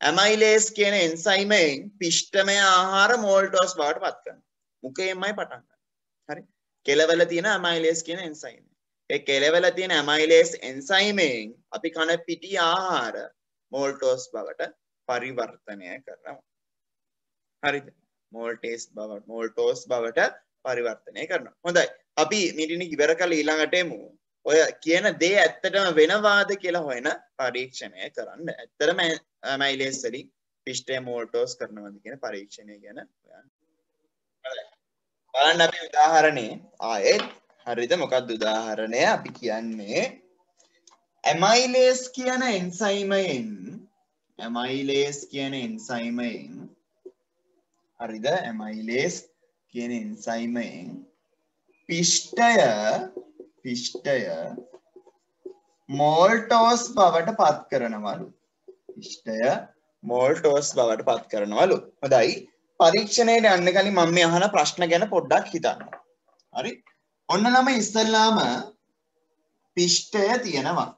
ඇමයිලේස් කියන එන්සයිමෙන් පිෂ්ඨමය ආහාර මෝල්ටෝස් බවට පත් කරනවා. මුඛයෙන්මයි පටන් ගන්න. හරි. කෙලවල තියෙන ඇමයිලේස් කියන එන්සයිම. ඒ කෙලවල තියෙන ඇමයිලේස් එන්සයිමෙන් අපි කන පිටි ආහාර මෝල්ටෝස් බවට පරිවර්තනය කරනවා. හරිද? මෝල්ටෝස් බවට පරිවර්තනය කරනවා. හොඳයි. අපි මෙතන ඉවර කළ ඊළඟට එමු. ඔය කියන දේ ඇත්තටම වෙනවාද කියලා හොයන පරීක්ෂණය කරන්න. ඇත්තටම ඇමයිලේස් වලින් පිෂ්ඨය මෝල්ටෝස් කරනවාද කියන පරීක්ෂණය ගැන හොයන්න. බලන්න අපි උදාහරණේ ආයෙත් හරිද මොකක්ද උදාහරණය අපි කියන්නේ ඇමයිලේස් කියන එන්සයිමයෙන් හරිද ඇමයිලේස් කියන එන්සයිමයෙන් පිෂ්ඨය මෝල්ටෝස් බවට පත් කරනවලු. පිෂ්ඨය මෝල්ටෝස් බවට පත් කරනවලු. හොඳයි. පරීක්ෂණයට යන්න කලින් මම මේ අහන ප්‍රශ්න ගැන පොඩ්ඩක් හිතන්න. හරි? ඔන්න ළමයි ඉස්සෙල්ලාම පිෂ්ඨය තියෙනවා.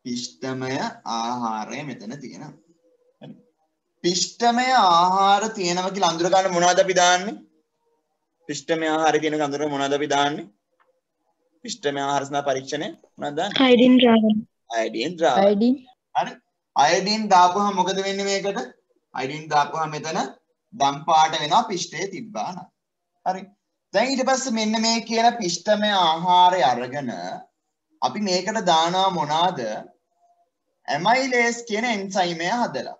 පිෂ්ඨමය ආහාරය මෙතන තියෙනවා. හරි? පිෂ්ඨමය ආහාර තියෙනවා කියලා අඳුර ගන්න මොනවද අපි දාන්නේ? පිෂ්ඨමය ආහාරය කියන අඳුර මොනවද අපි දාන්නේ? පිෂ්ඨමය ආහාර සඳහා පරීක්ෂණය මොනවද දාන්නේ? අයඩින් ද්‍රවණ. අයඩින් ද්‍රවණ. Iodine. හරි? අයඩින් දාපුවම මොකද වෙන්නේ මේකට? අයඩින් දාපුවම මෙතන දම් පාට වෙනවා පිෂ්ඨයේ තිබ්බා නම්. හරි. දැන් ඊට පස්සේ මෙන්න මේ කියන පිෂ්ඨමය ආහාරය අරගෙන අපි මේකට දානවා මොනවාද? ඇමයිලේස් කියන එන්සයිමය හදලා.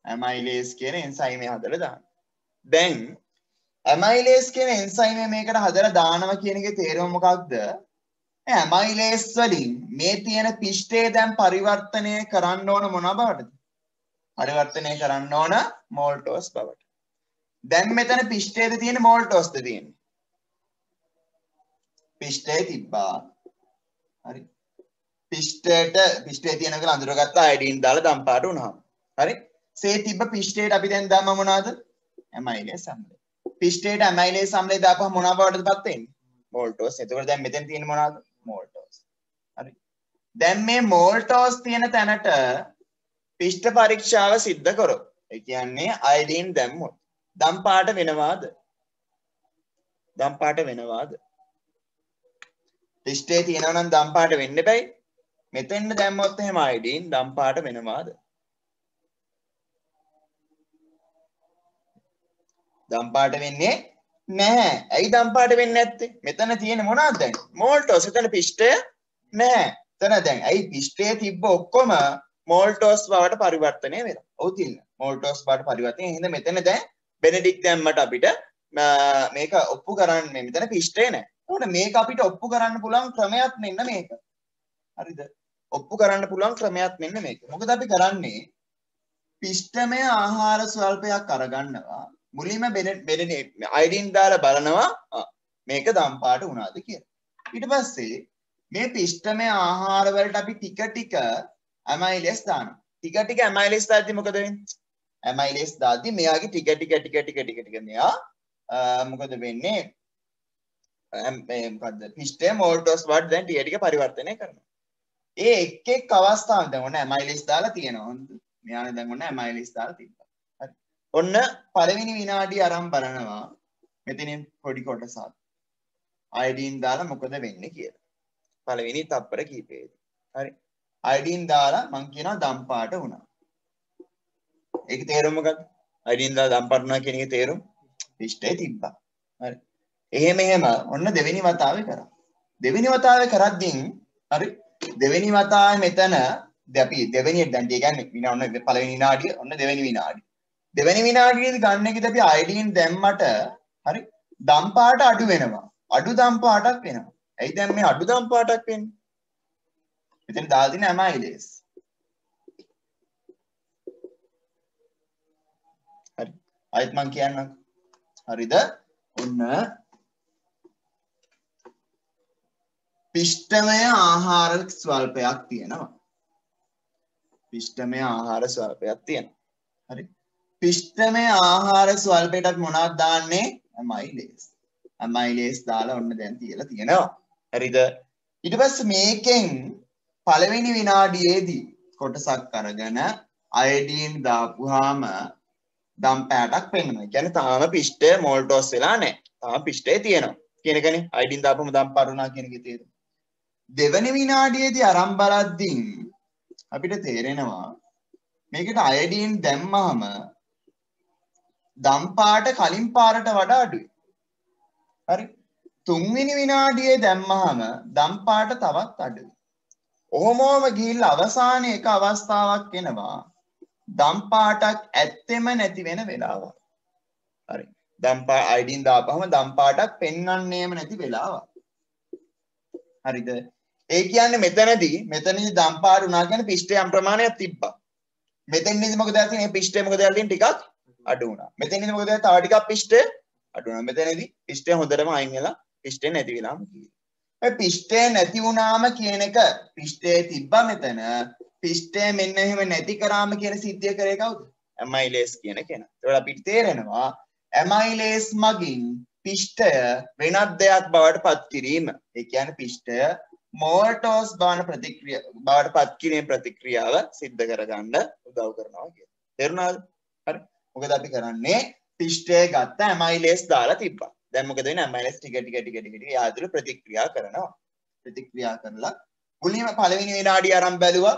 ඇමයිලේස් කියන එන්සයිමය හදලා දාන්න. දැන් ඇමයිලේස් කියන එන්සයිමය මේකට හදලා දානවා කියන එකේ තේරුම මොකක්ද? ඇමයිලේස් වලින් මේ තියෙන පිෂ්ඨය දැන් පරිවර්තනය කරන්න ඕන මොනවා බවටද? පරිවර්තනය කරන්න ඕන මෝල්ටෝස් බවට. දැන් මෙතන පිෂ්ඨයේද තියෙන මෝල්ටෝස්ද තියෙන්නේ? පිෂ්ඨයේ තිබ්බා. හරි. පිෂ්ඨයේ තියෙන එක අඳුරගත්ත අයඩින් දාලා දම් පාට වුණාම. හරි. සේ තිබ්බ පිෂ්ඨයට අපි දැන් දාම මොනවද? ඇමයිලේස් අම්ලය. පිෂ්ඨයට ඇමයිලේස් අම්ලය දාපුවම මොනවා බවටදපත් වෙන්නේ? මෝල්ටෝස්. එතකොට දැන් මෙතන තියෙන මොනවද? මෝල්ටෝස්. හරි. දැන් මේ මෝල්ටෝස් තියෙන තැනට පිෂ්ඨ පරීක්ෂාව සිද්ධ කරොත් ඒ කියන්නේ අයඩින් දැම්මොත් දම් පාට වෙනවාද? දම් පාට වෙනවාද? පිෂ්ඨයේ තියෙනවා නම් දම් පාට වෙන්න බෑ. මෙතෙන් දැම්මොත් එහෙම අයඩින් දම් පාට වෙනවාද? දම් පාට වෙන්නේ නැහැ. ඇයි දම් පාට වෙන්නේ නැත්තේ? මෙතන තියෙන මොනවද දැන්? මෝල්ටෝස්. එතන පිෂ්ඨය නැහැ. එතන දැන් ඇයි පිෂ්ඨයේ තිබ්බ ඔක්කොම මෝල්ටෝස් බවට පරිවර්තනය වෙනවා. ඔව් තියෙන. මෝල්ටෝස් බවට පරිවර්තනය. එහෙනම් මෙතන දැන් බෙනඩික්ට් දැම්මට අපිට මේක ඔප්පු කරන්නේ මෙතන පිෂ්ඨය නැහැ. ඒකට මේක අපිට ඔප්පු කරන්න පුළුවන් ක්‍රමයක් මෙන්න මේක. හරිද? ඔප්පු කරන්න පුළුවන් ක්‍රමයක් මෙන්න මේක. මොකද අපි කරන්නේ පිෂ්ඨමය ආහාර ස්වල්පයක් අරගන්නවා. මුලින්ම අයඩින් දාලා බලනවා මේක දම් පාට වුණාද කියලා. ඊට පස්සේ මේ පිෂ්ඨමය ආහාර වලට අපි ටික ටික ඇමයිලේස් දානවා. ටික ටික ඇමයිලේස් දාද්දි මොකද වෙන්නේ? ඇමයිලේස් දාද්දි මෙයාගේ ටික ටික මෙයා මොකද වෙන්නේ? මොකද්ද? පිෂ්ඨය මෝල්ටෝස් බවට දැන් ටික ටික පරිවර්තනය කරනවා. ඒ එක් එක් අවස්ථාවෙන් දැන් ඔන්න ඇමයිලේස් දාලා තියෙනවා. මෙයානේ දැන් ඔන්න ඇමයිලේස් දාලා තිබ්බා. හරි. ඔන්න පළවෙනි විනාඩිය අරන් බලනවා. මෙතනින් පොඩි කොටසක්. අයඩින් දාලා මොකද වෙන්නේ කියලා. පළවෙනි තප්පර කීපෙදී. හරි. අයඩින් දාලා මං කියනවා දම් පාට වුණා. ඒකේ තේරුම මොකක්ද? අයඩින් දාලා දම් පාට වුණා කියන එකේ තේරුම පිෂ්ඨයේ තිබ්බා. හරි. එහෙම ඔන්න දෙවෙනි වතාවේ කරා. දෙවෙනි වතාවේ කරද්දී හරි දෙවෙනි වතාවේ මෙතන අපි දෙවෙනි දැන් ඒ කියන්නේ විනාඩි පළවෙනි විනාඩිය ඔන්න දෙවෙනි විනාඩිය. දෙවෙනි විනාඩියේදී ගන්න එකද අපි අයඩීන් දැම්මට හරි දම් පාට අඩු වෙනවා. අඩු දම් පාටක් වෙනවා. ඇයි දැන් මේ අඩු දම් පාටක් වෙන්නේ? මෙතන දාලා තියෙන ඇමයිලේස්. හරි. ආයෙත් මම කියන්නම්. හරිද? ඔන්න පිෂ්ඨමය ආහාර ස්වල්පයක් තියෙනවා. පිෂ්ඨමය ආහාර ස්වල්පයක් තියෙනවා. හරි. පිෂ්ඨමය ආහාර ස්වල්පයටත් මොනවද දාන්නේ? ඇමයිලේස්. ඇමයිලේස් දාලා ඔන්න දැන් තියලා තියෙනවා. හරිද? ඊට පස්සේ මේකෙන් පළවෙනි විනාඩියේදී කොටසක් අරගෙන අයඩීන් දාපුවාම දම් පැටක් පෙන්වනවා. ඒ කියන්නේ තාම පිෂ්ඨය මොල්ටොස් වෙලා නැහැ. තාම පිෂ්ඨය තියෙනවා. කියන එකනේ අයඩීන් දාපුවම දම් පාට වුණා කියන එකේ තේරුම. දෙවෙනි විනාඩියේදී අරන් බලද්දී අපිට තේරෙනවා මේකට අයඩීන් දැම්මම දම් පාට කලින් පාරට වඩා අඩුයි. හරි. තුන්වෙනි විනාඩියේ දැම්මම දම් පාට තවත් අඩුයි. ඔහොමම ගිහිල්ලා අවසානයේ එක අවස්ථාවක් එනවා දම් පාටක් ඇත්තෙම නැති වෙන වෙලාවක්. හරි. දම් පාට අයඩීන් දාපුවම දම් පාටක් පෙන්වන්නේම නැති වෙලාවක්. හරිද? ඒ කියන්නේ මෙතනදී දම් පාට උනා කියන්නේ පිෂ්ඨය යම් ප්‍රමාණයක් තිබ්බා. මෙතනදී මොකද වෙන්නේ? පිෂ්ඨය මොකද වෙන්නේ? ටිකක් අඩු වුණා. මෙතනදී මොකද වෙන්නේ? තව ටිකක් පිෂ්ඨය අඩු වුණා. මෙතනදී පිෂ්ඨය හොඳටම අයින් වෙලා පිෂ්ඨය නැති වෙලාම කිව්වේ. මේ පිෂ්ඨය නැති වුණාම කියන එක පිෂ්ඨය තිබ්බා මෙතන. පිෂ්ඨය මෙන්න එහෙම නැති කරාම කියන සිද්ධිය කරේ කවුද? ඇමයිලේස් කියන කෙනා. ඒකට අපිට තේරෙනවා ඇමයිලේස් මගින් පිෂ්ඨය වෙනත් දෙයක් බවට පත් කිරීම. ඒ කියන්නේ පිෂ්ඨය මෝල්ටෝස් බවට පත් කිරීම ප්‍රතික්‍රියාව සිද්ධ කරගන්න උදව් කරනවා කියන්නේ. තේරුණාද? හරි. මොකද අපි කරන්නේ පිෂ්ඨය ගත්ත ඇමයිලේස් දාලා තිබ්බා. දැන් මොකද වෙන්නේ? ඇමයිලේස් ටික යාතුල ප්‍රතික්‍රියා කරනවා. ප්‍රතික්‍රියා කරලා මුලින්ම පළවෙනි විනාඩිය ආරම්භ බැලුවා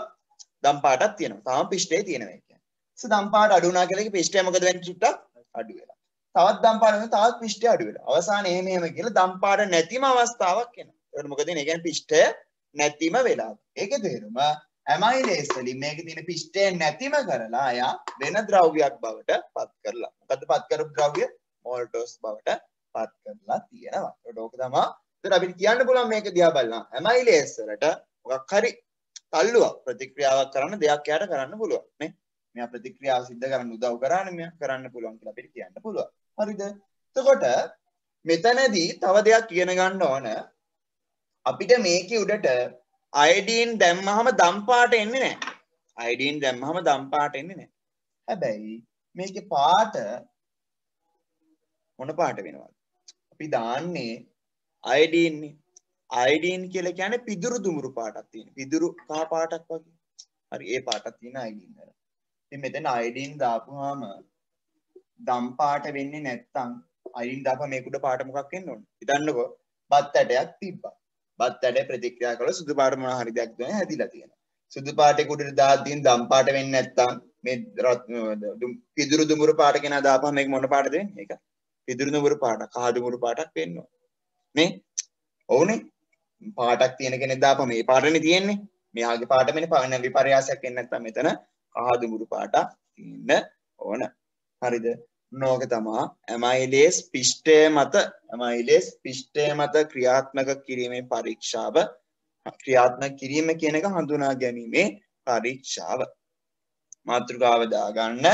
දම් පාටක් තියෙනවා. තාම පිෂ්ඨය තියෙනවා කියන්නේ. දම් පාට අඩු වුණා කියලා පිෂ්ඨය මොකද වෙන්නේ? චුට්ටක් අඩු වෙලා. තවත් දම් පාට වෙනවා තවත් පිෂ්ඨය අඩු වෙලා. අවසානයේ එහෙම කියලා දම් පාට නැතිම අවස්ථාවක් එනවා. ඒකට මොකද වෙන්නේ? ඒ කියන්නේ පිෂ්ඨය නැතිම වෙලා. ඒකේ තේරුම ඇමයිලේස් වලින් මේකේ තියෙන පිෂ්ඨය නැතිම කරලා අයා වෙන ද්‍රව්‍යයක් බවට පත් කරලා. මොකද්ද පත් කරපු ද්‍රව්‍ය? මෝල්ටෝස් බවට පත් කරලා තියෙනවා. ඒකට ඕක තමයි. ඒතර අපිට කියන්න පුළුවන් මේක දිහා බලලා ඇමයිලේස් වලට මොකක් හරි තල්ලුවක් ප්‍රතික්‍රියාවක් කරන්න දෙයක් යාට කරන්න පුළුවන් නේ. මෙයා ප්‍රතික්‍රියාව සිද්ධ කරන්න උදව් කරානේ මෙයා කරන්න පුළුවන් කියලා අපිට කියන්න පුළුවන්. හරිද? එතකොට මෙතනදී තව දෙයක් ඉගෙන ගන්න ඕන. අපිට මේකේ උඩට අයඩීන් දැම්මහම දම් පාට එන්නේ නැහැ. අයඩීන් දැම්මහම දම් පාට එන්නේ නැහැ. හැබැයි මේකේ පාට මොන පාට වෙනවද? අපි දාන්නේ අයඩීන් නේ. අයඩීන් කියලා කියන්නේ පිදුරු දුමුරු පාටක් තියෙන. පිදුරු කහ පාටක් වගේ. හරි ඒ පාටක් තියෙන අයඩීන් වල. ඉතින් මෙතන අයඩීන් දාපුවාම දම් පාට වෙන්නේ නැත්තම් අයඩීන් දාපුවා මේක උඩ පාට මොකක් වෙන්න ඕන? හිතන්නකෝ බත් ඇටයක් තිබ්බා. බත් ඇටේ ප්‍රතික්‍රියා කළා සුදු පාට මොනවා හරි දෙයක් දැන් හැදිලා තියෙනවා. සුදු පාටේ උඩට දාද්දී දම් පාට වෙන්නේ නැත්තම් මේ පිදුරු දුමුරු පාට කෙනා දාපුවා මේක මොන පාටද වෙන්නේ? ඒක පිදුරු දුමුරු පාට, කහ දුමුරු පාටක් වෙන්න ඕන. නේ? ඔව්නේ. පාටක් තියෙන කෙනෙක් දාපුවා මේ පාටනේ තියෙන්නේ. මෙයාගේ පාට වෙන විපර්යාසයක් වෙන්නේ නැත්තම් මෙතන කහ දුමුරු පාටක් තියෙන්න ඕන. හරිද? නෝක තමා ඇමයිලේස් පිෂ්ඨය මත ක්‍රියාත්මක කිරීමේ පරීක්ෂාව ක්‍රියාත්මක කිරීම කියන එක හඳුනා ගැනීමේ පරීක්ෂාව. මාතෘකාව දාගන්න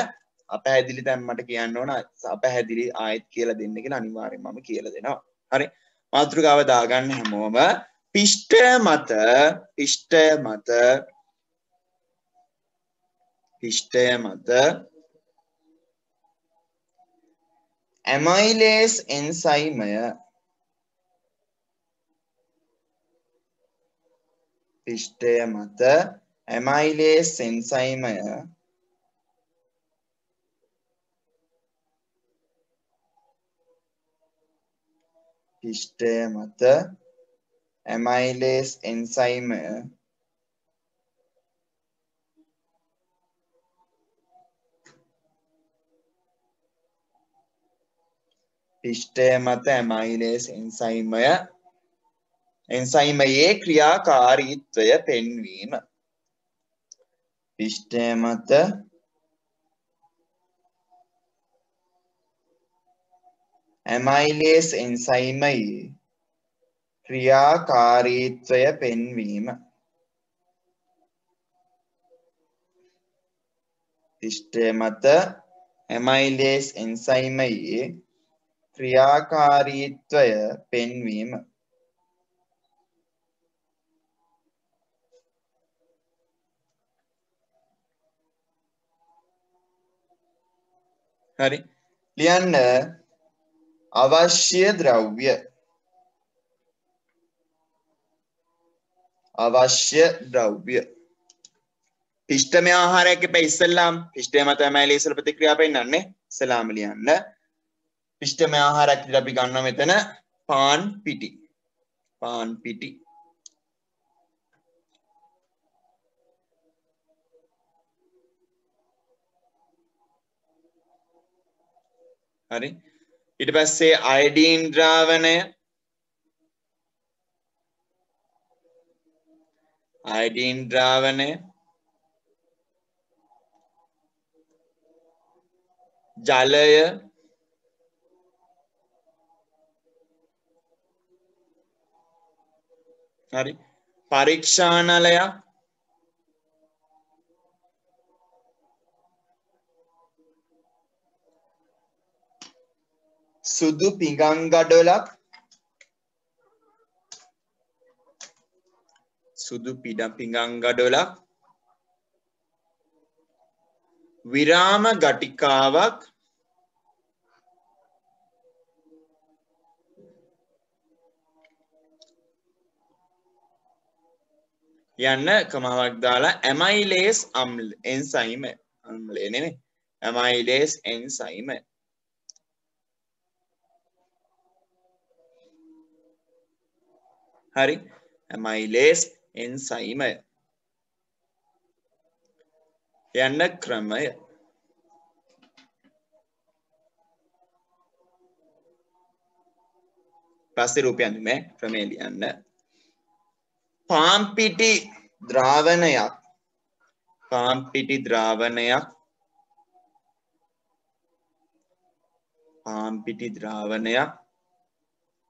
අපැහැදිලි දැන් මට කියන්න ඕන අපැහැදිලි ආයෙත් කියලා දෙන්න කියලා අනිවාර්යෙන් මම කියලා දෙනවා. හරි. මාතෘකාව දාගන්න හැමෝම පිෂ්ඨය මත ඇමයිලේස් එන්සයිමය පිෂ්ඨය මත ඇමයිලේස් එන්සයිමය එන්සයිමයේ ක්‍රියාකාරීත්වය පෙන්වීම. පිෂ්ඨය මත ඇමයිලේස් එන්සයිමයේ ක්‍රියාකාරීත්වය පෙන්වීම. පිෂ්ඨය මත ඇමයිලේස් එන්සයිමයේ ක්‍රියාකාරීත්වය පෙන්වීම. හරි. ලියන්න අවශ්‍ය ද්‍රව්‍ය. අවශ්‍ය ද්‍රව්‍ය. පිෂ්ඨමය ආහාරයක් එපා ඉස්සෙල්ලාම පිෂ්ඨය මත ඇමයිලේස් වල ප්‍රතික්‍රියා පෙන්නන්නේ. ඉස්සෙල්ලාම ලියන්න. පිෂ්ඨමය ආහාරයක් විදිහට අපි ගන්නවා මෙතන පාන් පිටි. පාන් පිටි. හරි. ඊට පස්සේ අයඩීන් ද්‍රාවණය. අයඩීන් ද්‍රාවණය. ජලය. හරි. පරීක්ෂානලයක්. සුදු පිඟන් ගඩොලක්. සුදු පිඟන් ගඩොලක්. විරාම ගටිකාවක්. යන්න කමාවක් දාලා ඇමයිලේස් එන්සයිම අම්ලය නෙමෙයි ඇමයිලේස් එන්සයිම. හරි. ඇමයිලේස් එන්සයිම යන්න ක්‍රමය. පස්සේ රූපයන් මේ ක්‍රමය ලියන්න. පාන් පිටි ද්‍රාවණයක්. පාන් පිටි ද්‍රාවණයක්. පාන් පිටි ද්‍රාවණයක්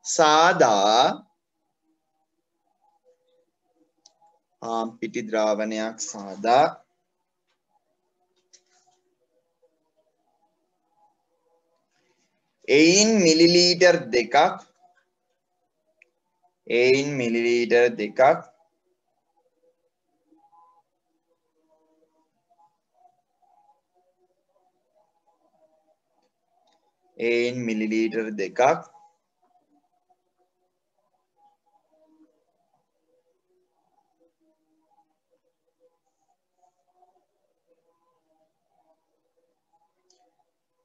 සාදා පාන් පිටි ද්‍රාවණයක් සාදා එයින් මිලිලීටර් 2ක් එයින් මිලිලීටර් 2ක් එයින් මිලිලීටර් 2ක්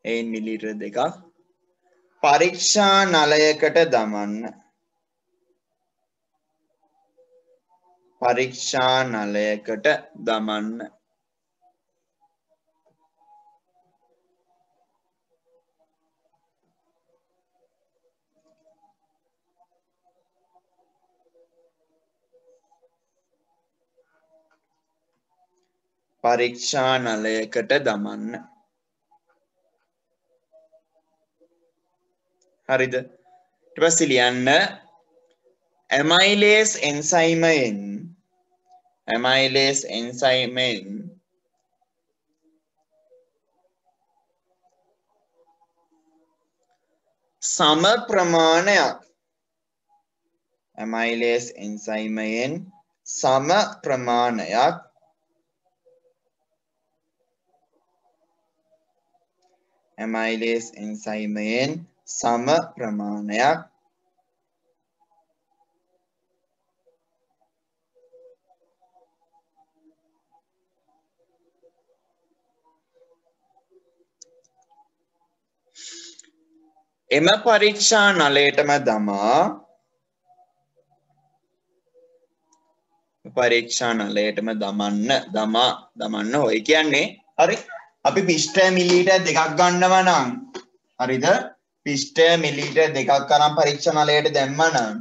එයින් මිලිලීටර් 2ක් පරීක්ෂා නලයකට දමන්න. පරීක්ෂා නලයකට දමන්න. පරීක්ෂා නලයකට දමන්න. හරිද? ඊට පස්සේ ලියන්න ඇමයිලේස් එන්සයිමයෙන් සම ප්‍රමාණයක්. ඇමයිලේස් එන්සයිමයෙන් සම ප්‍රමාණයක් ඇමයිලේස් එන්සයිමයෙන් සම ප්‍රමාණයක් එම පරීක්ෂා නලයටම දමා පරීක්ෂා නලයටම දමන්න ඔය කියන්නේ හරි. අපි පිෂ්ඨය මිලිලීටර් 2ක් ගන්නවා නම් හරිද? පිෂ්ඨය මිලිලීටර් 2ක් අරන් පරීක්ෂා නලයට දැම්මා නම්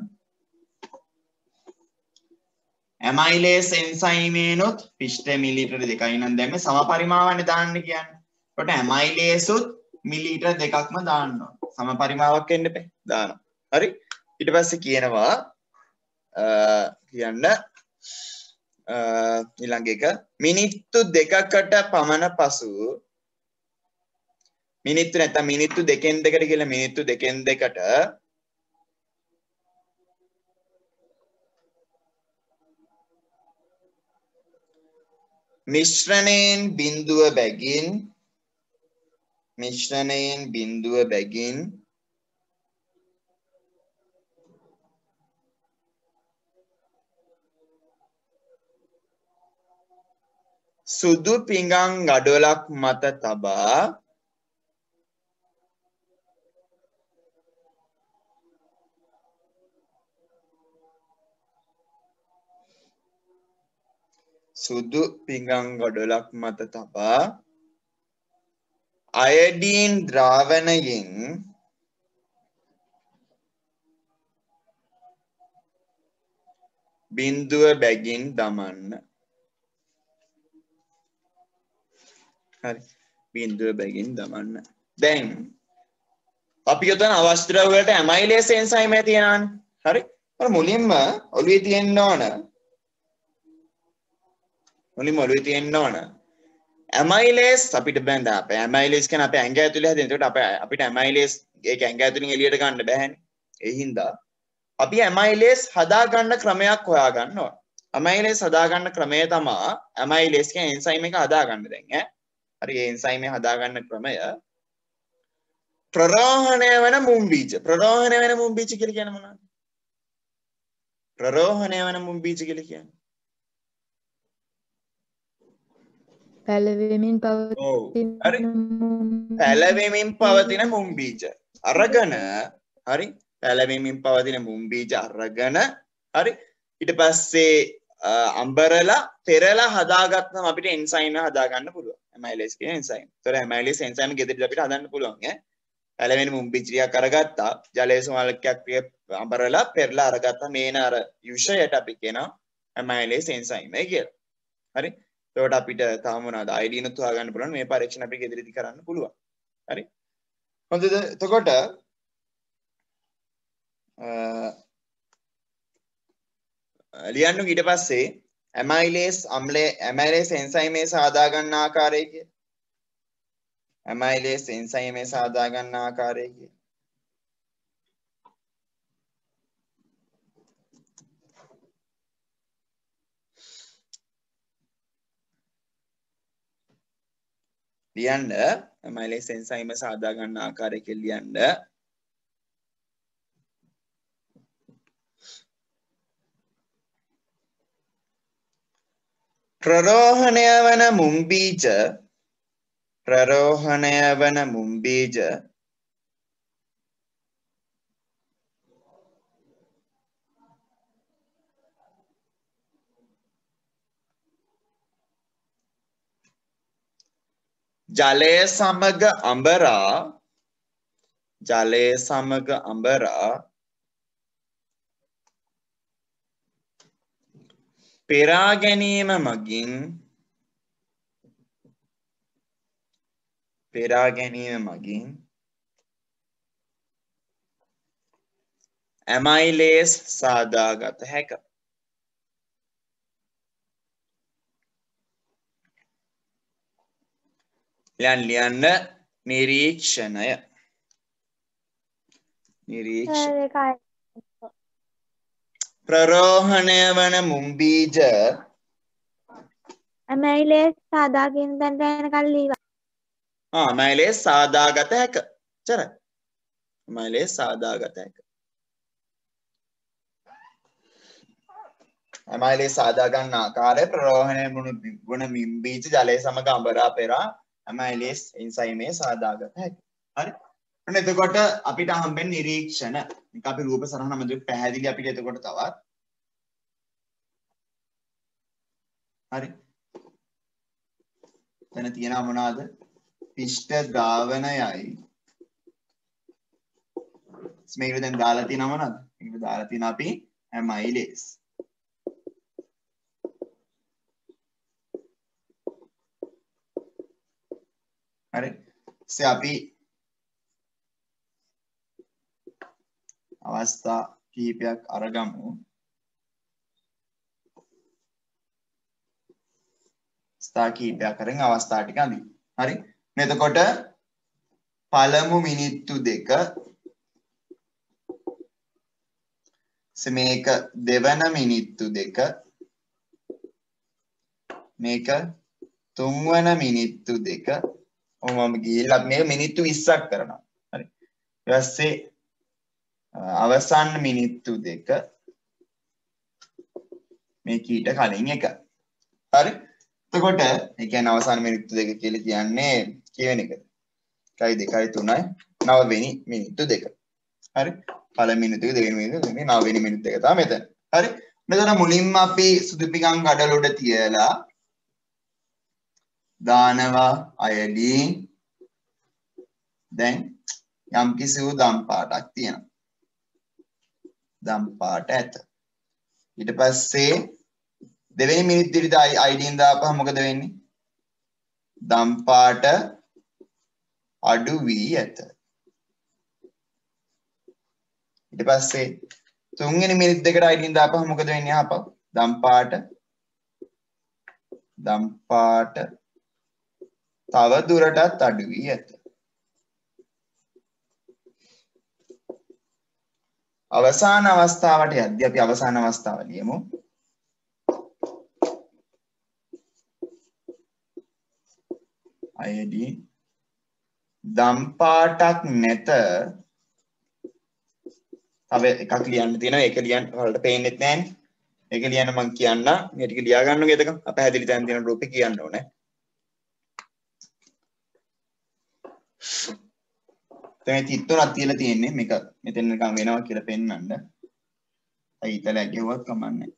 ඇමයිලේස් එන්සයිමේනොත් පිෂ්ඨය මිලිලීටර් 2යි නම් දැන් මේ සම පරිමාවන්නේ දාන්න කියන්නේ. එතකොට ඇමයිලේසුත් මිලිලීටර් 2ක්ම දාන්න ඕන. සම පරිමාවක් වෙන්න බෑ. දානවා. හරි. ඊට පස්සේ කියනවා කියන්න ඊළඟ එක මිනිත්තු 2කට පමණ පසු මිනිත්තු නැත්නම් මිනිත්තු 2න් 2කට කියලා මිනිත්තු 2න් 2කට මිශ්‍රණයෙන් බිඳුව බැගින් සුදු පිඟන් ගඩොලක් මත තබා අයඩීන් ද්‍රාවණයෙන් බිඳුව බැගින් දමන්න. හරි. බිඳුව බැගින් දමන්න. දැන් අපි යොදන අවශ්‍ය ද්‍රව්‍ය වලට ඇමයිලේස් එන්සයිම් එක තියෙනවානේ. හරි. අර මුලින්ම ඔළුවේ තියෙන්න ඕන. ඇමයිලේස් අපිට බඳ අපේ ඇමයිලේස් කියන අපේ ඇඟ ඇතුලේ හැදෙන. ඒකට අපිට ඇමයිලේස් ඒක ඇඟ ඇතුලින් එළියට ගන්න බෑනේ. ඒ හින්දා අපි ඇමයිලේස් හදා ගන්න ක්‍රමයක් හොයා ගන්න ඕන. ඇමයිලේස් හදා ගන්න ක්‍රමය තමයි ඇමයිලේස් කියන එන්සයිම් එක හදා ගන්න දැන් ඈ. හරි ඒ එන්සයිම් එක හදා ගන්න ක්‍රමය ප්‍රරෝහණය වෙන මුම්බීජ. ප්‍රරෝහණය වෙන මුම්බීජ කියලා කියන්නේ මොනවද? ප්‍රරෝහණය වෙන මුම්බීජ කියලා කියන්නේ පැලවෙමින් පවතින මුම්බීජ අරගෙන හරි පැලවෙමින් පවතින මුම්බීජ අරගෙන හරි ඊට පස්සේ අම්බරලා පෙරලා හදාගත්තම අපිට එන්සයිම් එක හදා ගන්න පුළුවන් ඇමයිලේස් කියන එන්සයිම්. ඒතර ඇමයිලේස් එන්සයිම් ගෙදරට අපිට හදන්න පුළුවන් ඈ. පැලවෙන මුම්බීජ ටිකක් අරගත්තා ජලයේ සුමාලකයක් අම්බරලා පෙරලා අරගත්තා මේන අර යුෂයට අපි කියනවා ඇමයිලේස් එන්සයිම් එක කියලා. හරි එතකොට අපිට තාම මොනවද අයඩීන් උත් හොයාගන්න පුළුවන් මේ පරීක්ෂණ අපිට ගෙදරදී කරන්න පුළුවන්. හරි හොඳද? එතකොට ලියන්න ඊට පස්සේ ඇමයිලේස් අම්ලයේ ඇමයිලේස් එන්සයිම් එක සාදා ගන්න ආකාරය කිය. ඇමයිලේස් එන්සයිම් එක සාදා ගන්න ආකාරය කිය. ලියන්න ඇමයිලේස් එන්සයිම් එක සාදා ගන්න ආකාරය කියලා ලියන්න. ප්‍රරෝහණය වන මුම්බීජ ජලය සමග අඹරා පෙරා ගැනීම මගින් ඇමයිලේස් සාදාගත හැක. ලියන්න නිරීක්ෂණය. ප්‍රරෝහණය වන මුම්බීජ ඇමයිලේස් සාදාගෙන දැන් යනකල් ලීවා. ඇමයිලේස් සාදාගත හැක. චරයි. ඇමයිලේස් සාදාගත හැක. ඇමයිලේස් සාදා ගන්න ආකාරය ප්‍රරෝහණය වන මුම්බීජ ජලය සමග අඹරා පෙරා ඇමයිලේස් එන්සයිම් එක සාදාගත හැක. හරි. අන්න එතකොට අපිට හම්බෙන නිරීක්ෂණ මේක අපි රූප සරහන මැදුවේ පැහැදිලි අපිට එතකොට තවත් හරි එතන තියෙනවා මොනවාද පිෂ්ඨ ද්‍රාවණයයි මේක දැන් දාලා තියෙනවා මොනවාද මේක දාලා තියෙන අපි ඇමයිලේස් හරි අපි අවස්ථා කිහිපයක් අරගමු. අවස්ථා කිහිපයක් අරගෙන අවස්ථා ටික අඳිමු. හරි. එතකොට පළමු මිනිත්තු 2 මේක දෙවන මිනිත්තු 2 මේක තුන්වන මිනිත්තු 2 ඔහොමම ගිහිල්ලා මේක මිනිත්තු 20ක් කරනවා. හරි. ඊට පස්සේ අවසන් මිනිත්තු 2 මේ කීට කලින් එක. හරි. එතකොට ඒ කියන්නේ අවසන් මිනිත්තු 2 කියලා කියන්නේ කියවෙන එකද? 1 2 3 9 වෙනි මිනිත්තු 2. හරි. පළවෙනි මිනිත්තු 2 දෙවෙනි මිනිත්තු 2 9 වෙනි මිනිත්තු 2 තමයි මෙතන. හරි. මෙතන මුලින්ම අපි සුදු පිඟන් කඩල උඩ තියලා දානවා අයඩින්. දැන් යම් කිසි වූ දම් පාටක් තියෙනවා. දම් පාට ඇත. ඊට පස්සේ දෙවෙනි මිනිත්තුවේදී අයඩින් දාපුවම මොකද වෙන්නේ? දම් පාට අඩු වී ඇත. ඊට පස්සේ තුන්වෙනි මිනිත් දෙකට අයඩින් දාපුවම මොකද වෙන්නේ? අහපන්. දම් පාට තව දුරටත් අඩු වී ඇත. අවසාන අවස්ථාවට යද්දී අපි අවසාන අවස්ථාව ලියමු. අයඩින් දම් පාටක් නැත. තව එකක් ලියන්න තියෙනවා. ඒක ලියන්න ඔයාලට පේන්නෙත් නැහැනේ. ඒක ලියන්න මම කියන්න. මේ ටික ලියා ගන්න ඕනේ එතක. අපහැදිලි තැන් තියෙන රූපේ කියන්න ඕනේ. දැන් තිත් තුනක් තියලා තියෙන්නේ. මේක මෙතන නිකන් වෙනවා කියලා පෙන්වන්න. අයි ඉතලයක් ගෙවුවත් කමන්නේ.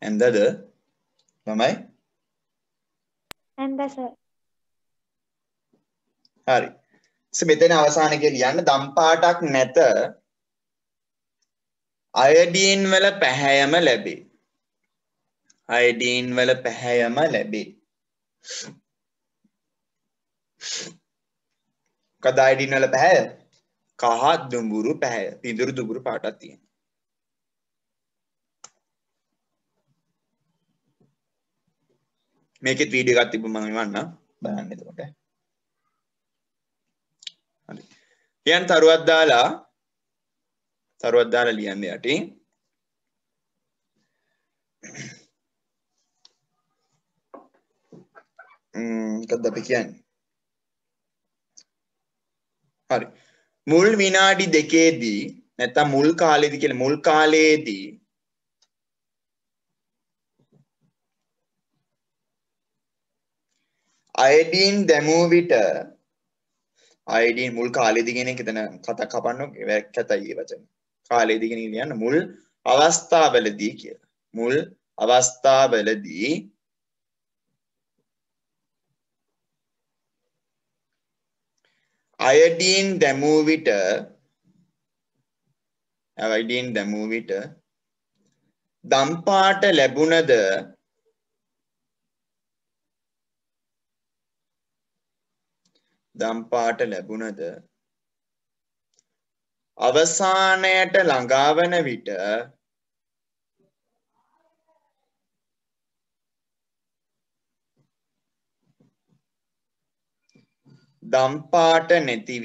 ඇන්දද ළමයි? ඇන්ද සර්. හරි. මෙතන අවසානයේ ලියන්න දම් පාටක් නැත. අයඩින් වල පැහැයම ලැබේ. අයඩින් වල පැහැයම ලැබේ. මොකද අයඩින් වල පැහැය? කහ දුඹුරු පැහැය. පිදුරු දුඹුරු පාටක් තියෙනවා. මේකෙත් වීඩියෝ එකක් තිබ්බ මම එවන්නම් බලන්න එතකොට. හරි. ලියන්න තරුවක් දාලා ලියන්න යටින්. මොකක්ද අපි කියන්නේ? හරි. මුල් විනාඩි දෙකේදී නැත්නම් මුල් කාලේදී කියලා මුල් කාලයේදී අයඩීන් දැමූ විට අයඩීන් මුල් කාලේදී කියන එක එතන කතා කපන්න කැතයි ඒ වචන. කාලේදී කියන ලියන්න මුල් අවස්ථාවලදී කියලා. මුල් අවස්ථාවලදී අයඩීන් දැමූ විට දම්පාට ලැබුණද අවසානයට ළඟාවන විට දම්පාට නැති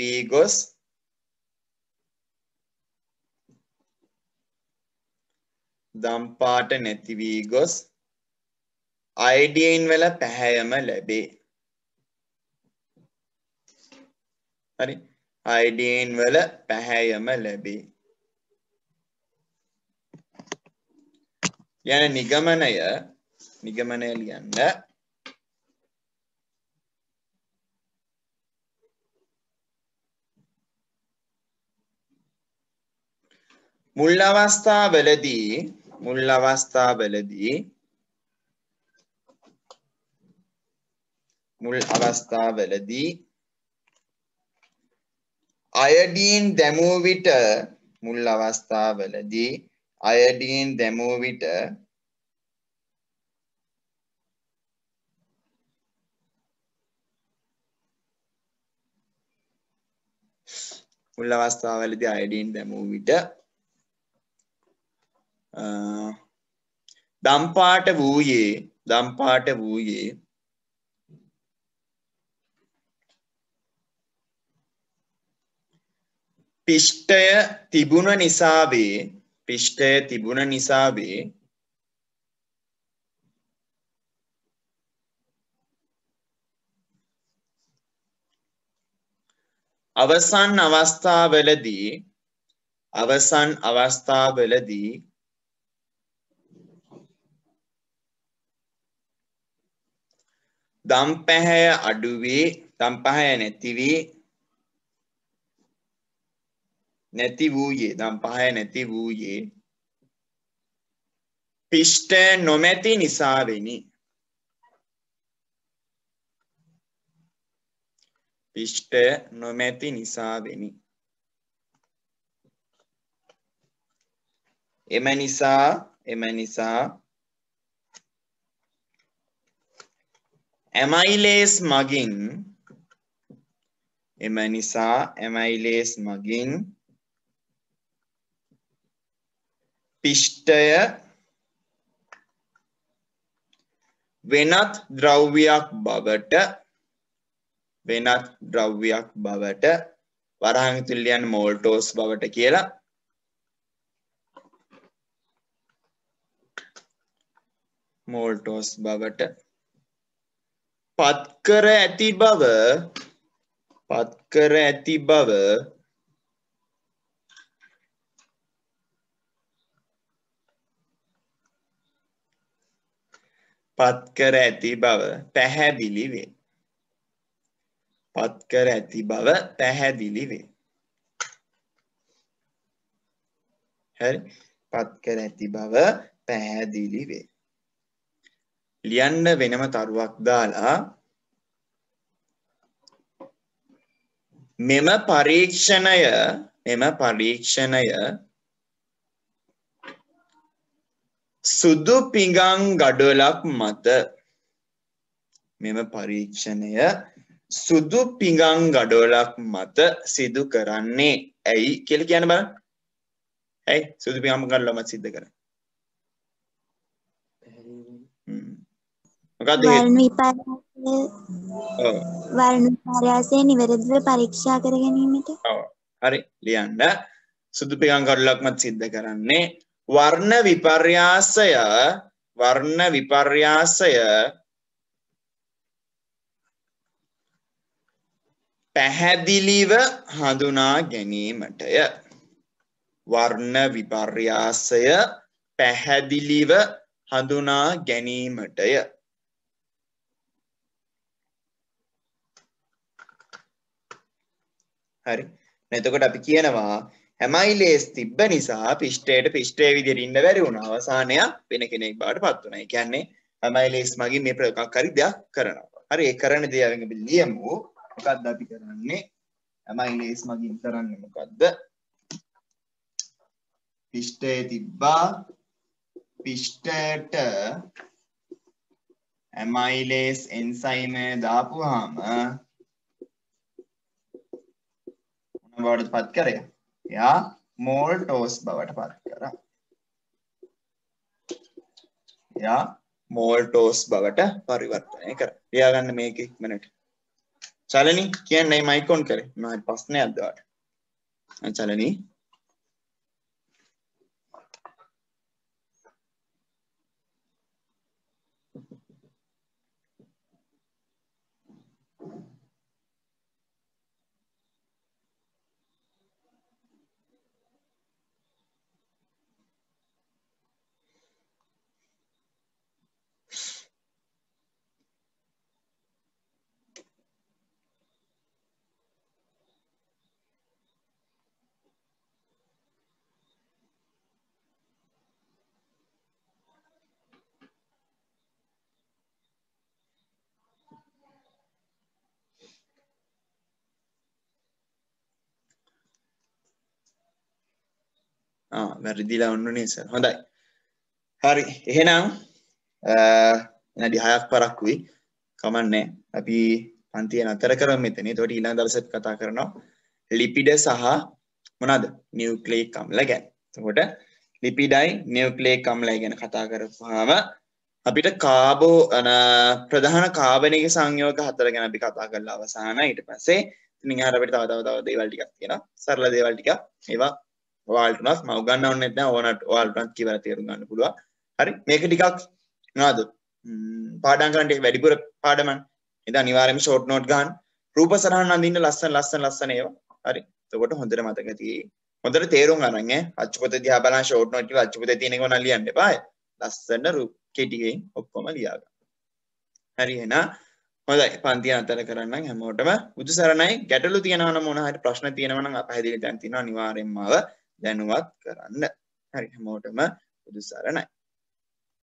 වී ගොස් අයඩීන් වල පැහැයම ලැබේ. හරි අයඩීන් වල පැහැයම ලැබේ. යන නිගමනය ලියන්න. මුල් අවස්ථාවලදී අයඩීන් දැමූ විට දම්පාට වූයේ පිෂ්ඨය තිබුණ නිසාවේ අවසන් අවස්ථාවලදී දම්පැහැ නැති වූයේ පිෂ්ඨ නොමැති නිසාවෙනි. එම නිසා ඇමයිලේස් මගින් පිෂ්ඨය වෙනත් ද්‍රව්‍යයක් බවට වරහන් තුල්ලියන් මෝල්ටෝස් බවට කියලා පත්කර ඇති බව පැහැදිලි වේ. ලියන්න වෙනම තරුවක් දාලා මෙම පරීක්ෂණය සුදු පිඟන් ගඩොලක් මත සිදු කරන්නේ ඇයි කියලා කියන්න බලන්න. ඇයි සුදු පිඟන් ගඩොල මත සිද්ධ කරන්නේ? මොකද්ද වර්ණ විපර්යාසය නිවැරදිව පරීක්ෂා කර ගැනීමට. ඔව් හරි ලියන්න. සුදු පිඟන් ගඩොලක් මත සිද්ධ කරන්නේ වර්ණ විපර්යාසය පැහැදිලිව හඳුනා ගැනීමටය. හරි. එතකොට අපි කියනවා ඇමයිලේස් තිබ්බ නිසා පිෂ්ඨයට පිෂ්ඨයේ විදිහට ඉන්න බැරි වුණා. අවසානය වෙන කෙනෙක් බවට පත් වුණා. ඒ කියන්නේ ඇමයිලේස් මගින් මේ ප්‍රකාශ හරි දෙයක් කරනවා. හරි ඒ කරන දේ අපි ලියමු. මොකක්ද අපි කරන්නේ? ඇමයිලේස් මගින් කරන්නේ මොකද්ද? පිෂ්ඨයේ තිබ්බා පිෂ්ඨයට ඇමයිලේස් එන්සයිම දාපුවාම මොන බවටද පත් කරේ? එයා මෝල්ටෝස් බවට පත් කරා. එයා මෝල්ටෝස් බවට පරිවර්තනය කරා. ලියා ගන්න මේක ඉක්මනට. චලනි කියන්නේ මයික් ඔන් කරේ. මම ප්‍රශ්නයක්ද ඔයාලට? චලනි වැරදිලා වුණුනේ සර්. හොඳයි. හරි. එහෙනම් විනාඩි 6ක් පරක්කුයි. කමන්නේ. අපි පන්තිය නතර කරමු මෙතන. ඒකට ඊළඟ දවසෙත් කතා කරනවා ලිපිඩ සහ මොනවාද? නියුක්ලියික් අම්ල ගැන. එතකොට ලිපිඩයි නියුක්ලියික් අම්ලයි ගැන කතා කරපුවාම අපිට ප්‍රධාන කාබනික සංයෝග 4 ගැන අපි කතා කරලා අවසానයි. ඊට පස්සේ ඉතින් එහාට අපිට තව දේවල් ටිකක් තියෙනවා. සරල දේවල් ටිකක්. ඒවා ඔයාලට උනත් මම උගන්වන්නෙත් නෑ. ඔයාලට උනත් කියලා තේරුම් ගන්න පුළුවන්. හරි. මේක ටිකක් මොනවද? පාඩම් කරන්න ටික වැඩිපුර පාඩමක්. ඉතින් අනිවාර්යයෙන්ම ෂෝට් නෝට් ගන්න. රූප සරහන් අඳින්න ලස්සන ඒවා. හරි. එතකොට හොඳට මතක තියෙයි. හොඳට තේරුම් ගන්න ඈ. අච්චුපත දිහා බලන ෂෝට් නෝට් කියලා අච්චුපතේ තියෙන එක නෑ ලියන්න එපා. ලස්සන කෙටියෙන් ඔක්කොම ලියා ගන්න. හරි එහෙනම් හොඳයි පන්තිය අතර කරන්න හැමෝටම බුදු සරණයි. ගැටලු තියෙනවා නම් මොන හරි ප්‍රශ්න තියෙනවා නම් අපහැදිලි දැන් තියෙනවා අනිවාර්යෙන්ම දැනුවත් කරන්න. හරි හැමෝටම බුදු සරණයි.